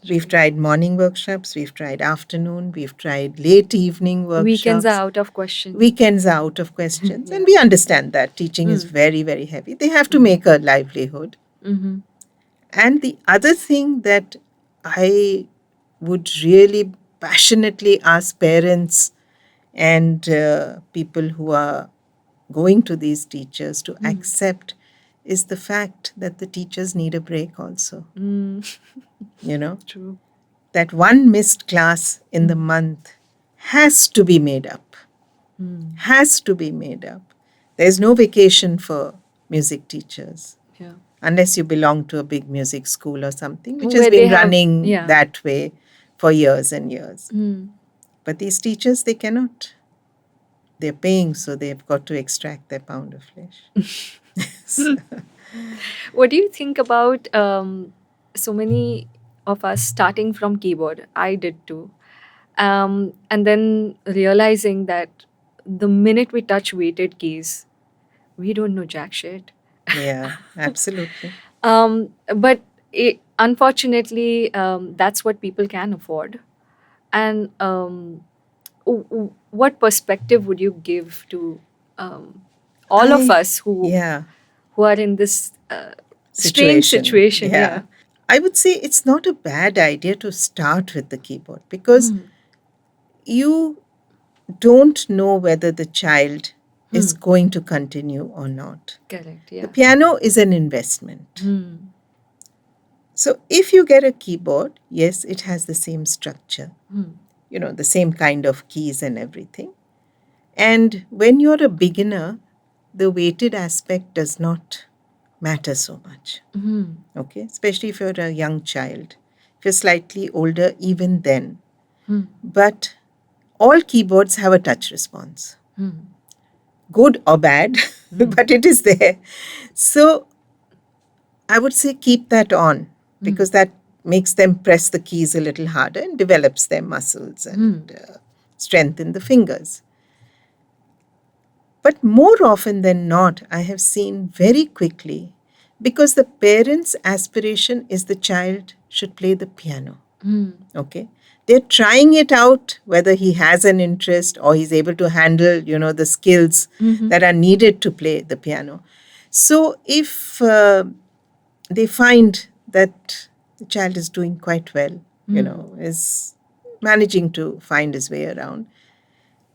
We've tried morning workshops, we've tried afternoon, we've tried late evening workshops. Weekends are out of question. Weekends are out of questions. And we understand that teaching is very, very heavy. They have to make a livelihood. And the other thing that I would really passionately ask parents and people who are going to these teachers to accept is the fact that the teachers need a break also. True. That one missed class in the month has to be made up. Has to be made up. There's no vacation for music teachers. Yeah. Unless you belong to a big music school or something, which Where has they been have- running yeah. that way for years and years. But these teachers, they cannot. They're paying, so they've got to extract their pound of flesh. What do you think about so many of us starting from keyboard? I did too. And then realizing that the minute we touch weighted keys, we don't know jack shit. Yeah, absolutely. But unfortunately, that's what people can afford. And what perspective would you give to all of us who are in this strange situation? Yeah. I would say it's not a bad idea to start with the keyboard because you don't know whether the child is going to continue or not. Correct. Yeah. The piano is an investment. So if you get a keyboard, yes, it has the same structure, the same kind of keys and everything. And when you're a beginner, the weighted aspect does not matter so much. Okay, especially if you're a young child. If you're slightly older, even then. But all keyboards have a touch response, good or bad, but it is there. So I would say keep that on because that makes them press the keys a little harder and develops their muscles and strengthen the fingers. But more often than not, I have seen very quickly, because the parent's aspiration is the child should play the piano. Okay. They're trying it out, whether he has an interest or he's able to handle, the skills that are needed to play the piano. So if they find that the child is doing quite well, is managing to find his way around,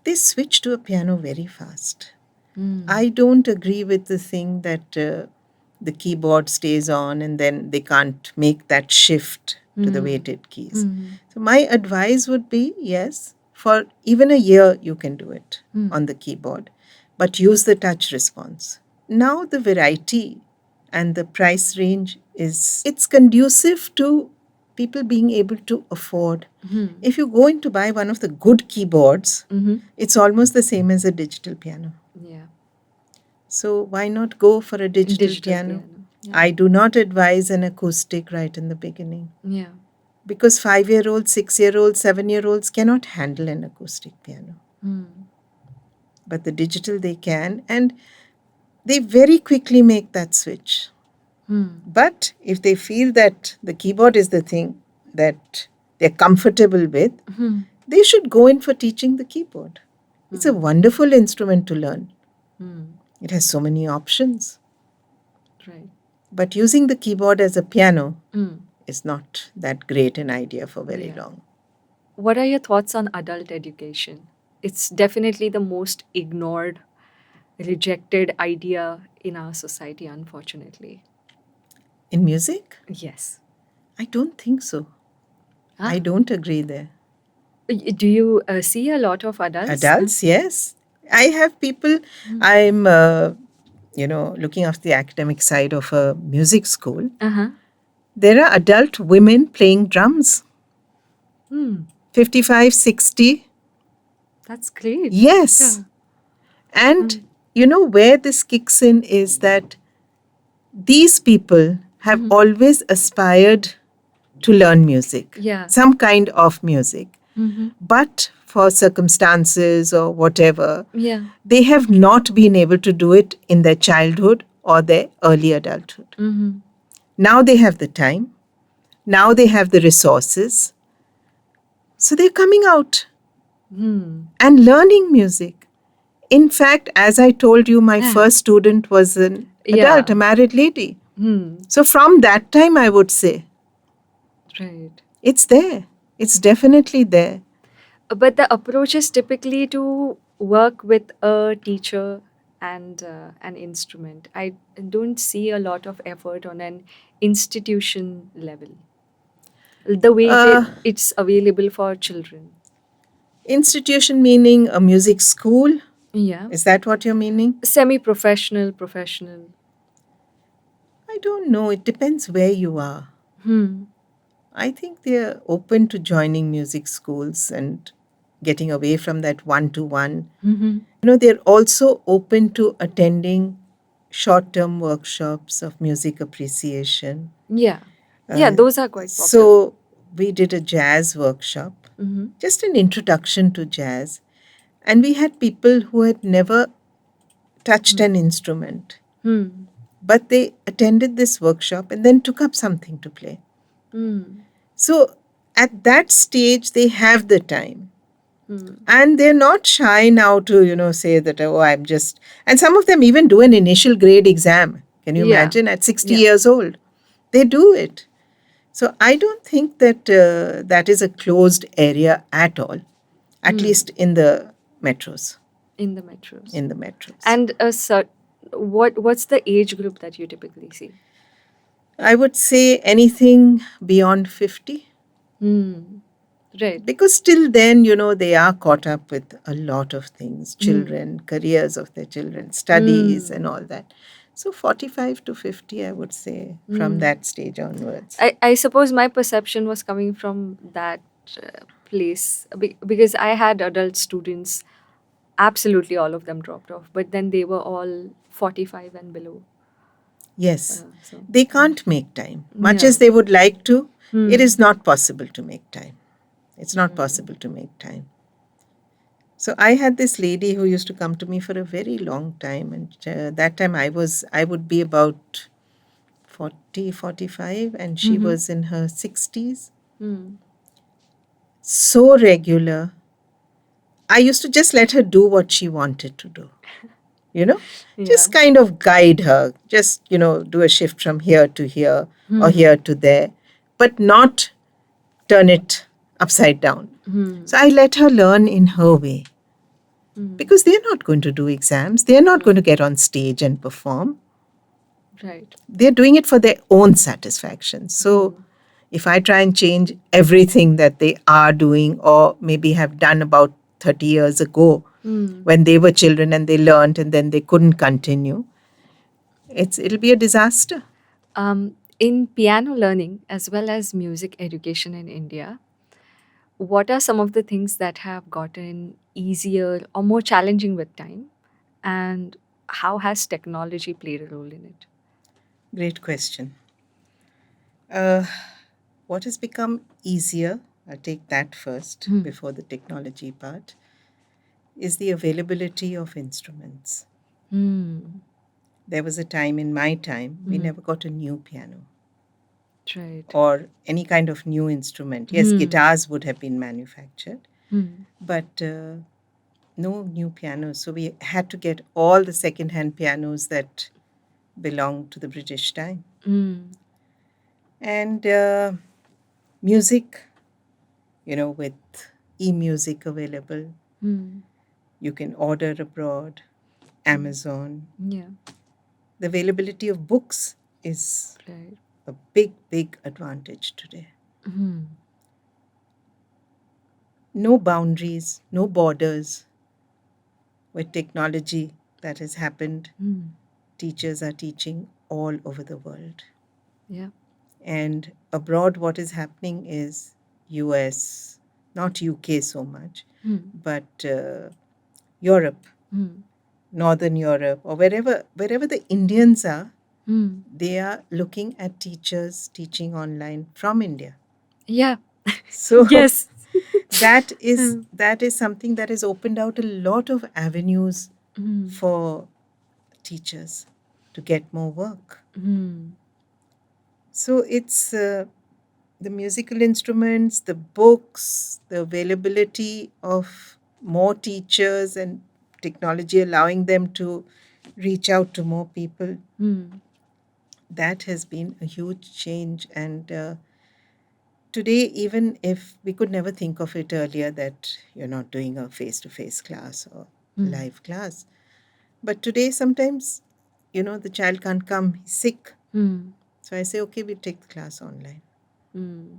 they switch to a piano very fast. I don't agree with the thing that the keyboard stays on and then they can't make that shift to the weighted keys. So my advice would be, yes, for even a year you can do it on the keyboard, but use the touch response. Now the variety and the price range it's conducive to people being able to afford. If you go in to buy one of the good keyboards, it's almost the same as a digital piano. Yeah. So why not go for a digital piano? Yeah. I do not advise an acoustic right in the beginning. Yeah. Because 5-year-olds, 6-year-olds, 7-year-olds cannot handle an acoustic piano. But the digital they can, and they very quickly make that switch. But if they feel that the keyboard is the thing that they're comfortable with, they should go in for teaching the keyboard. It's a wonderful instrument to learn. It has so many options. Right. But using the keyboard as a piano is not that great an idea for very long. What are your thoughts on adult education? It's definitely the most ignored, rejected idea in our society, unfortunately. In music? Yes. I don't think so. I don't agree there. Do you see a lot of adults? Adults, yes. I have people, I'm, looking after the academic side of a music school. There are adult women playing drums. 55, 60. That's great. Yes. And where this kicks in is that these people have always aspired to learn music, some kind of music. But for circumstances or whatever, they have not been able to do it in their childhood or their early adulthood. Now they have the time. Now they have the resources. So they're coming out and learning music. In fact, as I told you, my first student was an adult, a married lady. So from that time, I would say, it's there. It's definitely there. But the approach is typically to work with a teacher and an instrument. I don't see a lot of effort on an institution level. The way it's available for children. Institution meaning a music school? Yeah. Is that what you're meaning? Semi-professional, professional. I don't know. It depends where you are. I think they're open to joining music schools and getting away from that one-to-one. They're also open to attending short-term workshops of music appreciation. Yeah. Those are quite popular. So we did a jazz workshop, just an introduction to jazz. And we had people who had never touched an instrument. But they attended this workshop and then took up something to play. So at that stage, they have the time. And they're not shy now to, say that, oh, I'm just... And some of them even do an initial grade exam. Can you imagine? At 60 years old. They do it. So I don't think that that is a closed area at all, at least in the metros. In the metros. In the metros. And what's the age group that you typically see? I would say anything beyond 50. Right. Because till then, they are caught up with a lot of things, Mm. children, careers of their children, studies, and all that. So 45 to 50, I would say, from that stage onwards. I suppose my perception was coming from that place because I had adult students, absolutely all of them dropped off, but then they were all 45 and below. Yes, So, they can't make time. Much yeah. as they would like to, it is Hmm. not possible to make time. It's not possible to make time. So I had this lady who used to come to me for a very long time, and that time I would be about 40, 45, and she Mm-hmm. was in her 60s. Hmm. So regular. I used to just let her do what she wanted to do, you know, Yeah. just kind of guide her, just, do a shift from here to here or Hmm. here to there, but not turn it upside down. Hmm. So I let her learn in her way Hmm. because they're not going to do exams, they're not going to get on stage and perform. Right. They're doing it for their own satisfaction. So if I try and change everything that they are doing or maybe have done about 30 years ago Hmm. when they were children and they learned and then they couldn't continue, it'll be a disaster. In piano learning as well as music education in India, what are some of the things that have gotten easier or more challenging with time? And how has technology played a role in it? Great question. Uh, what has become easier, I'll take that first Hmm. before the technology part, is the availability of instruments. Hmm. There was a time in my time we Hmm. never got a new piano Right. or any kind of new instrument. Yes, Hmm. guitars would have been manufactured, Hmm. but no new pianos. So we had to get all the second-hand pianos that belonged to the British time. Hmm. And music, with e-music available, Hmm. you can order abroad, Amazon. Yeah. The availability of books is Right. a big, big advantage today. Hmm. No boundaries, no borders. With technology that has happened, Hmm. teachers are teaching all over the world. Yeah. And abroad, what is happening is US, not UK so much, Hmm. but Europe, Hmm. Northern Europe, or wherever the Indians are, Hmm. they are looking at teachers teaching online from India. Yeah. So Yes. that is something that has opened out a lot of avenues Hmm. for teachers to get more work. Hmm. So it's the musical instruments, the books, the availability of more teachers, and technology allowing them to reach out to more people. Hmm. That has been a huge change. And today, even if we could never think of it earlier that you're not doing a face to face class or a Hmm. live class, but today, sometimes, the child can't come, he's sick. Hmm. So I say, okay, we take the class online, Hmm.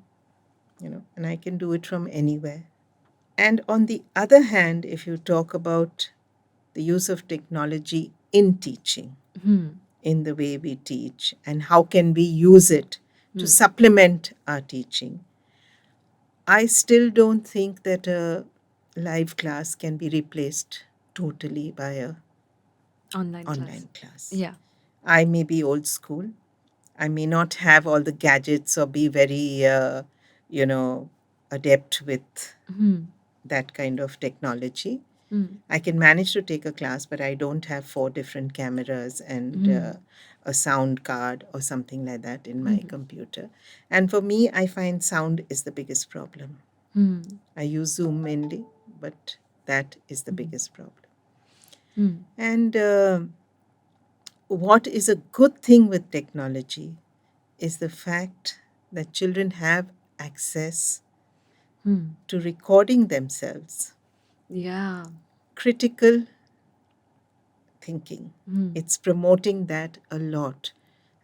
and I can do it from anywhere. And on the other hand, if you talk about the use of technology in teaching, Hmm. in the way we teach, and how can we use it to Hmm. supplement our teaching, I still don't think that a live class can be replaced totally by a Online class. online class. Yeah. I may be old school. I may not have all the gadgets or be very, you know, adept with Hmm. that kind of technology. Hmm. I can manage to take a class, but I don't have four different cameras and Hmm. a sound card or something like that in my Hmm. computer. And for me, I find sound is the biggest problem. Hmm. I use Zoom mainly, but that is the biggest problem. Hmm. And what is a good thing with technology is the fact that children have access Hmm. to recording themselves, Yeah. critical thinking. Hmm. It's promoting that a lot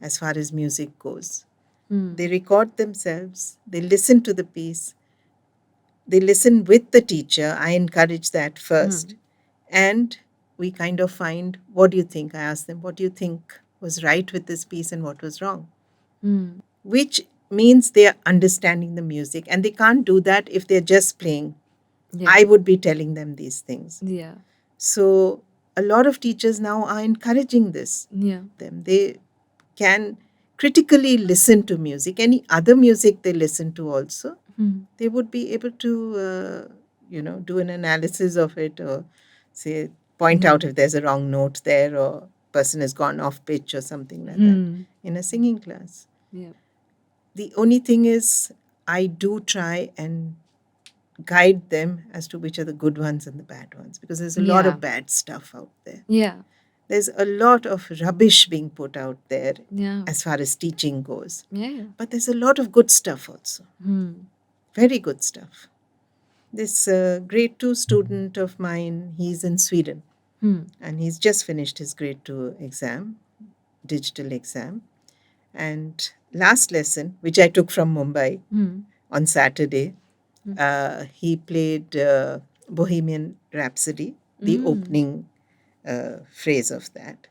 as far as music goes. Hmm. They record themselves, they listen to the piece, they listen with the teacher. I encourage that first. And we kind of find, what do you think? I ask them, what do you think was right with this piece and what was wrong? Which means they are understanding the music. And they can't do that if they're just playing. Yeah. I would be telling them these things. Yeah. So a lot of teachers now are encouraging this. Yeah. They can critically listen to music, any other music they listen to also. They would be able to, do an analysis of it, or say, point out if there's a wrong note there, or person has gone off pitch or something like that in a singing class. Yeah. The only thing is, I do try and guide them as to which are the good ones and the bad ones, because there's a lot Yeah. of bad stuff out there. Yeah. There's a lot of rubbish being put out there Yeah. as far as teaching goes. Yeah. But there's a lot of good stuff also. Very good stuff. This grade 2 student of mine, he's in Sweden, and he's just finished his grade 2 exam, digital exam. And last lesson, which I took from Mumbai on Saturday, he played Bohemian Rhapsody, the opening phrase of that.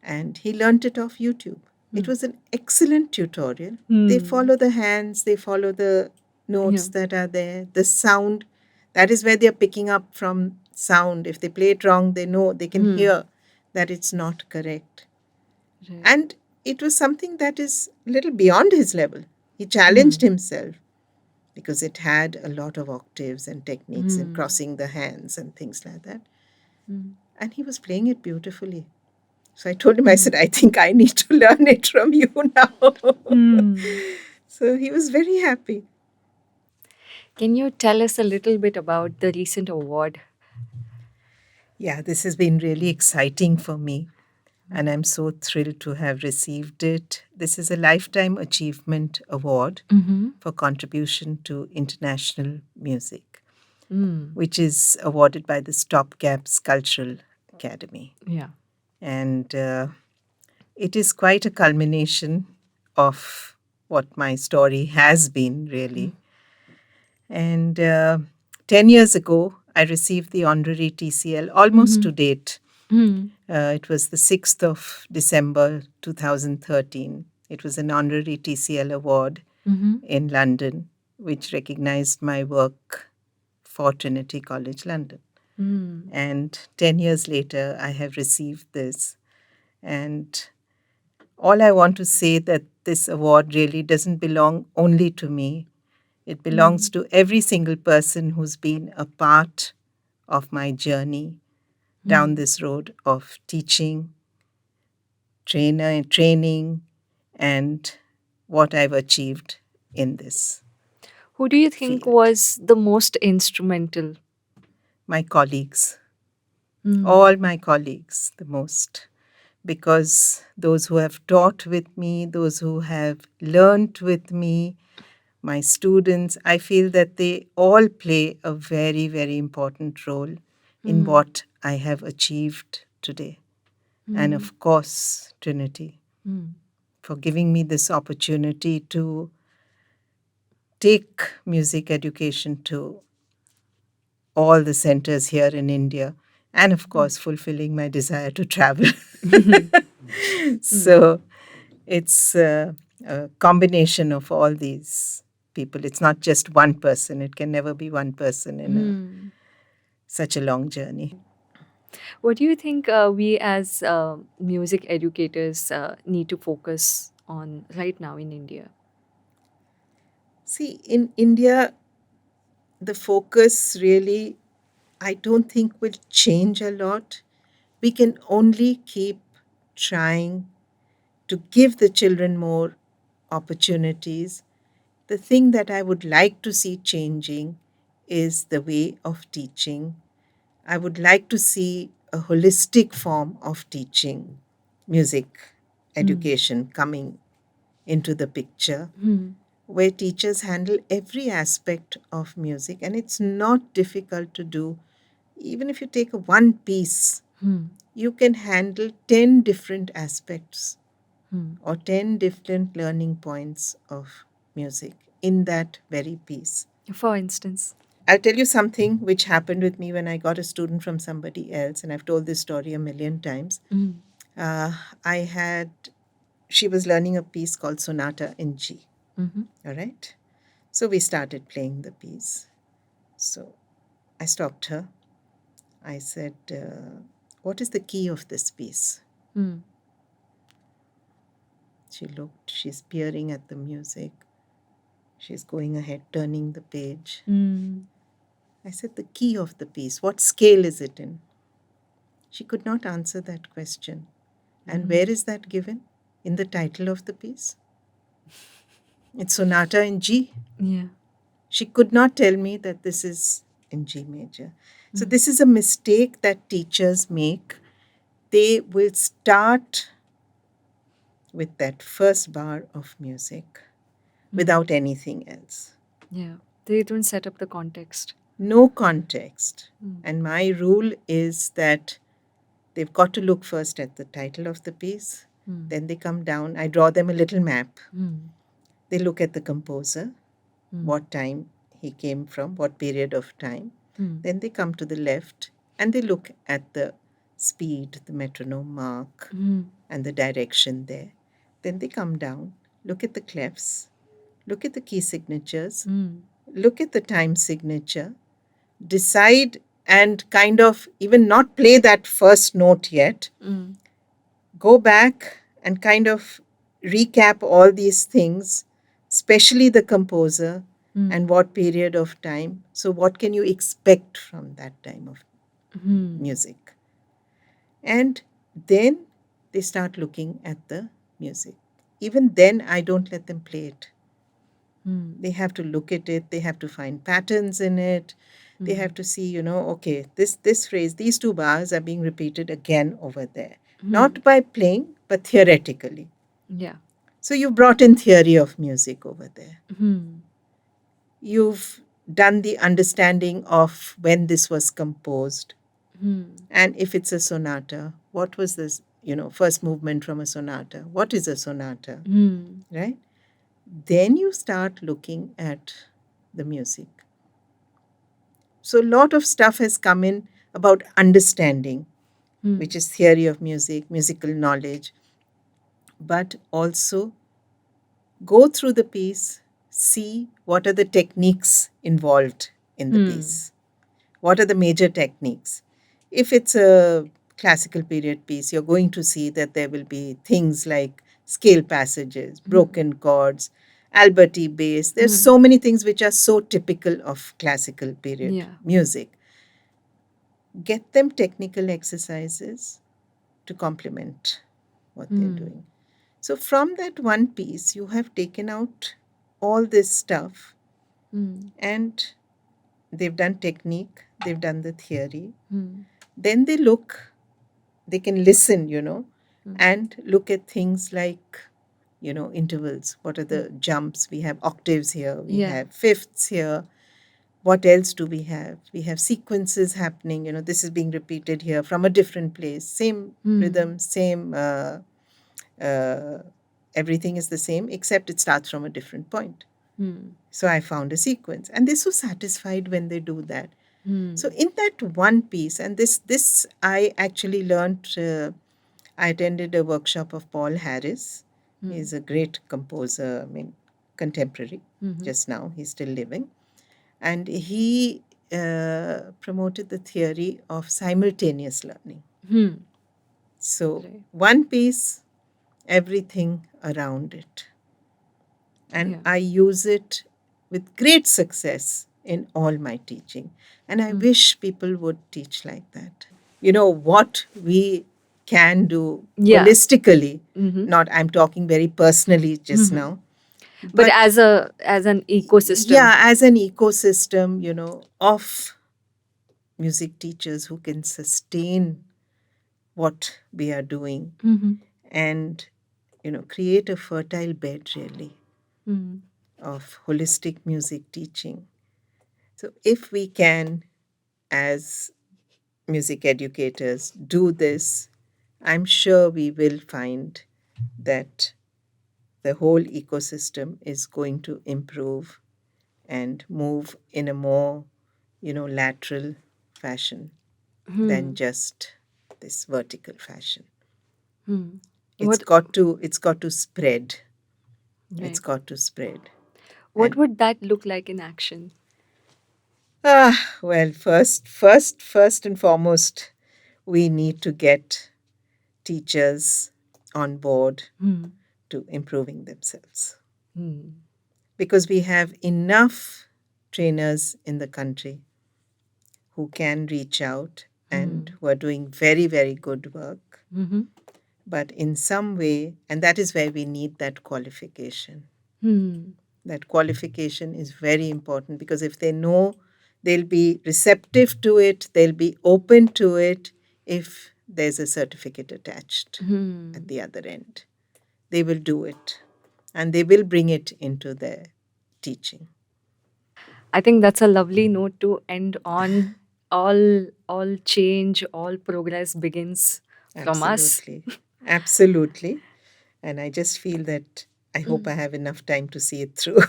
And he learnt it off YouTube. It was an excellent tutorial. They follow the hands, they follow the notes that are there, the sound. That is where they're picking up from sound. If they play it wrong, they know, they can hear that it's not correct. Right. And it was something that is a little beyond his level. He challenged himself because it had a lot of octaves and techniques and crossing the hands and things like that. And he was playing it beautifully. So I told him, I said, I think I need to learn it from you now. So he was very happy. Can you tell us a little bit about the recent award? Yeah, this has been really exciting for me, and I'm so thrilled to have received it. This is a Lifetime Achievement Award for contribution to international music, which is awarded by the Stopgaps Cultural Academy. Yeah. And it is quite a culmination of what my story has been, really. And 10 years ago, I received the honorary TCL almost to date. It was the 6th of December 2013. It was an honorary TCL award in London, which recognized my work for Trinity College London. And 10 years later, I have received this. And all I want to say that this award really doesn't belong only to me. It belongs to every single person who's been a part of my journey down this road of teaching, training, and what I've achieved in this Who do you think field. was the most instrumental? My colleagues, all my colleagues, the most. Because those who have taught with me, those who have learnt with me, my students, I feel that they all play a very, very important role in what I have achieved today. And of course, Trinity, for giving me this opportunity to take music education to all the centers here in India, and of course, fulfilling my desire to travel. So it's a combination of all these people. It's not just one person. It can never be one person in such a long journey. What do you think we as music educators need to focus on right now in India? See, in India, the focus really, I don't think, will change a lot. We can only keep trying to give the children more opportunities. The thing that I would like to see changing is the way of teaching. I would like to see a holistic form of teaching music education coming into the picture, where teachers handle every aspect of music. And it's not difficult to do. Even if you take one piece, you can handle 10 different aspects or 10 different learning points of music in that very piece. For instance? I'll tell you something which happened with me when I got a student from somebody else, and I've told this story a million times. Mm. Uh, I had, she was learning a piece called Sonata in G. Mm-hmm. All right. So we started playing the piece. So I stopped her. I said, what is the key of this piece? Mm. She looked, she's peering at the music. She's going ahead, turning the page. Mm. I said, the key of the piece, what scale is it in? She could not answer that question. And where is that given? In the title of the piece. It's Sonata in G. Yeah. She could not tell me that this is in G major. So, this is a mistake that teachers make. They will start with that first bar of music without anything else. Yeah. They don't set up the context. No context. Mm. And my rule is that they've got to look first at the title of the piece. Then they come down. I draw them a little map. Mm. They look at the composer, what time he came from, what period of time. Then they come to the left and they look at the speed, the metronome mark, and the direction there. Then they come down, look at the clefs, look at the key signatures, look at the time signature, decide and kind of even not play that first note yet, go back and kind of recap all these things, especially the composer and what period of time. So, what can you expect from that time of music? And then they start looking at the music. Even then, I don't let them play it. They have to look at it, they have to find patterns in it. They have to see, okay, this phrase, these two bars are being repeated again over there. Not by playing, but theoretically. Yeah. So you've brought in theory of music over there. You've done the understanding of when this was composed. And if it's a sonata, what was this, first movement from a sonata? What is a sonata? Right? Then you start looking at the music. So a lot of stuff has come in about understanding, which is theory of music, musical knowledge, but also go through the piece, see what are the techniques involved in the piece. What are the major techniques? If it's a classical period piece, you're going to see that there will be things like scale passages, broken chords, Alberti bass. There's so many things which are so typical of classical period Yeah. music. Get them technical exercises to complement what they're doing. So from that one piece, you have taken out all this stuff and they've done technique, they've done the theory. Then they can listen, and look at things like, intervals. What are the jumps? We have octaves here, we have fifths here. What else do we have? We have sequences happening, this is being repeated here from a different place, same rhythm, same, uh, everything is the same, except it starts from a different point. So I found a sequence, and they're so satisfied when they do that. So in that one piece, and this I actually learned. I attended a workshop of Paul Harris. He's a great composer. I mean, contemporary. Just now, he's still living, and he promoted the theory of simultaneous learning. So one piece, everything around it, and I use it with great success in all my teaching. And I wish people would teach like that. What we can do holistically, not, I'm talking very personally just now, But as an ecosystem. yeah, as an ecosystem, of music teachers who can sustain what we are doing and, create a fertile bed really of holistic music teaching. So, if we can, as music educators, do this, I'm sure we will find that the whole ecosystem is going to improve and move in a more lateral fashion than Hmm. just this vertical fashion. Hmm. It's What? got to it's got to spread. It's Right. got to spread. What And would that look like in action? well, first and foremost, we need to get teachers on board Hmm. to improving themselves Hmm. because we have enough trainers in the country who can reach out and Hmm. who are doing very, very good work. Mm-hmm. But in some way, and that is where we need that qualification. Hmm. That qualification is very important because if they know, they'll be receptive to it, they'll be open to it if there's a certificate attached at Hmm. the other end. They will do it and they will bring it into their teaching. I think that's a lovely note to end on. All change, all progress begins from us. Absolutely. Absolutely. And I just feel that I hope Mm. I have enough time to see it through.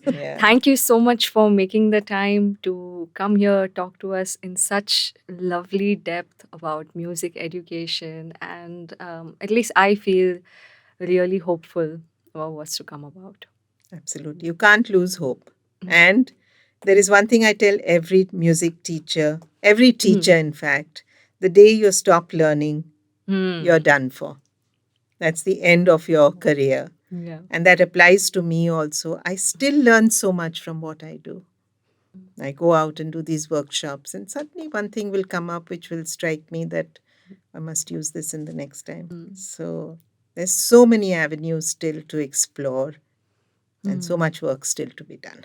Yeah, Thank you so much for making the time to come here, talk to us in such lovely depth about music education, and at least I feel really hopeful about what's to come about. absolutely. You can't lose hope. And there is one thing I tell every teacher, Mm. in fact, the day you stop learning, you're Hmm. done for. That's the end of your career. Yeah. And that applies to me also. I still learn so much from what I do. I go out and do these workshops, and suddenly one thing will come up which will strike me that I must use this in the next time. Mm. So there's so many avenues still to explore and so Mm. much work still to be done.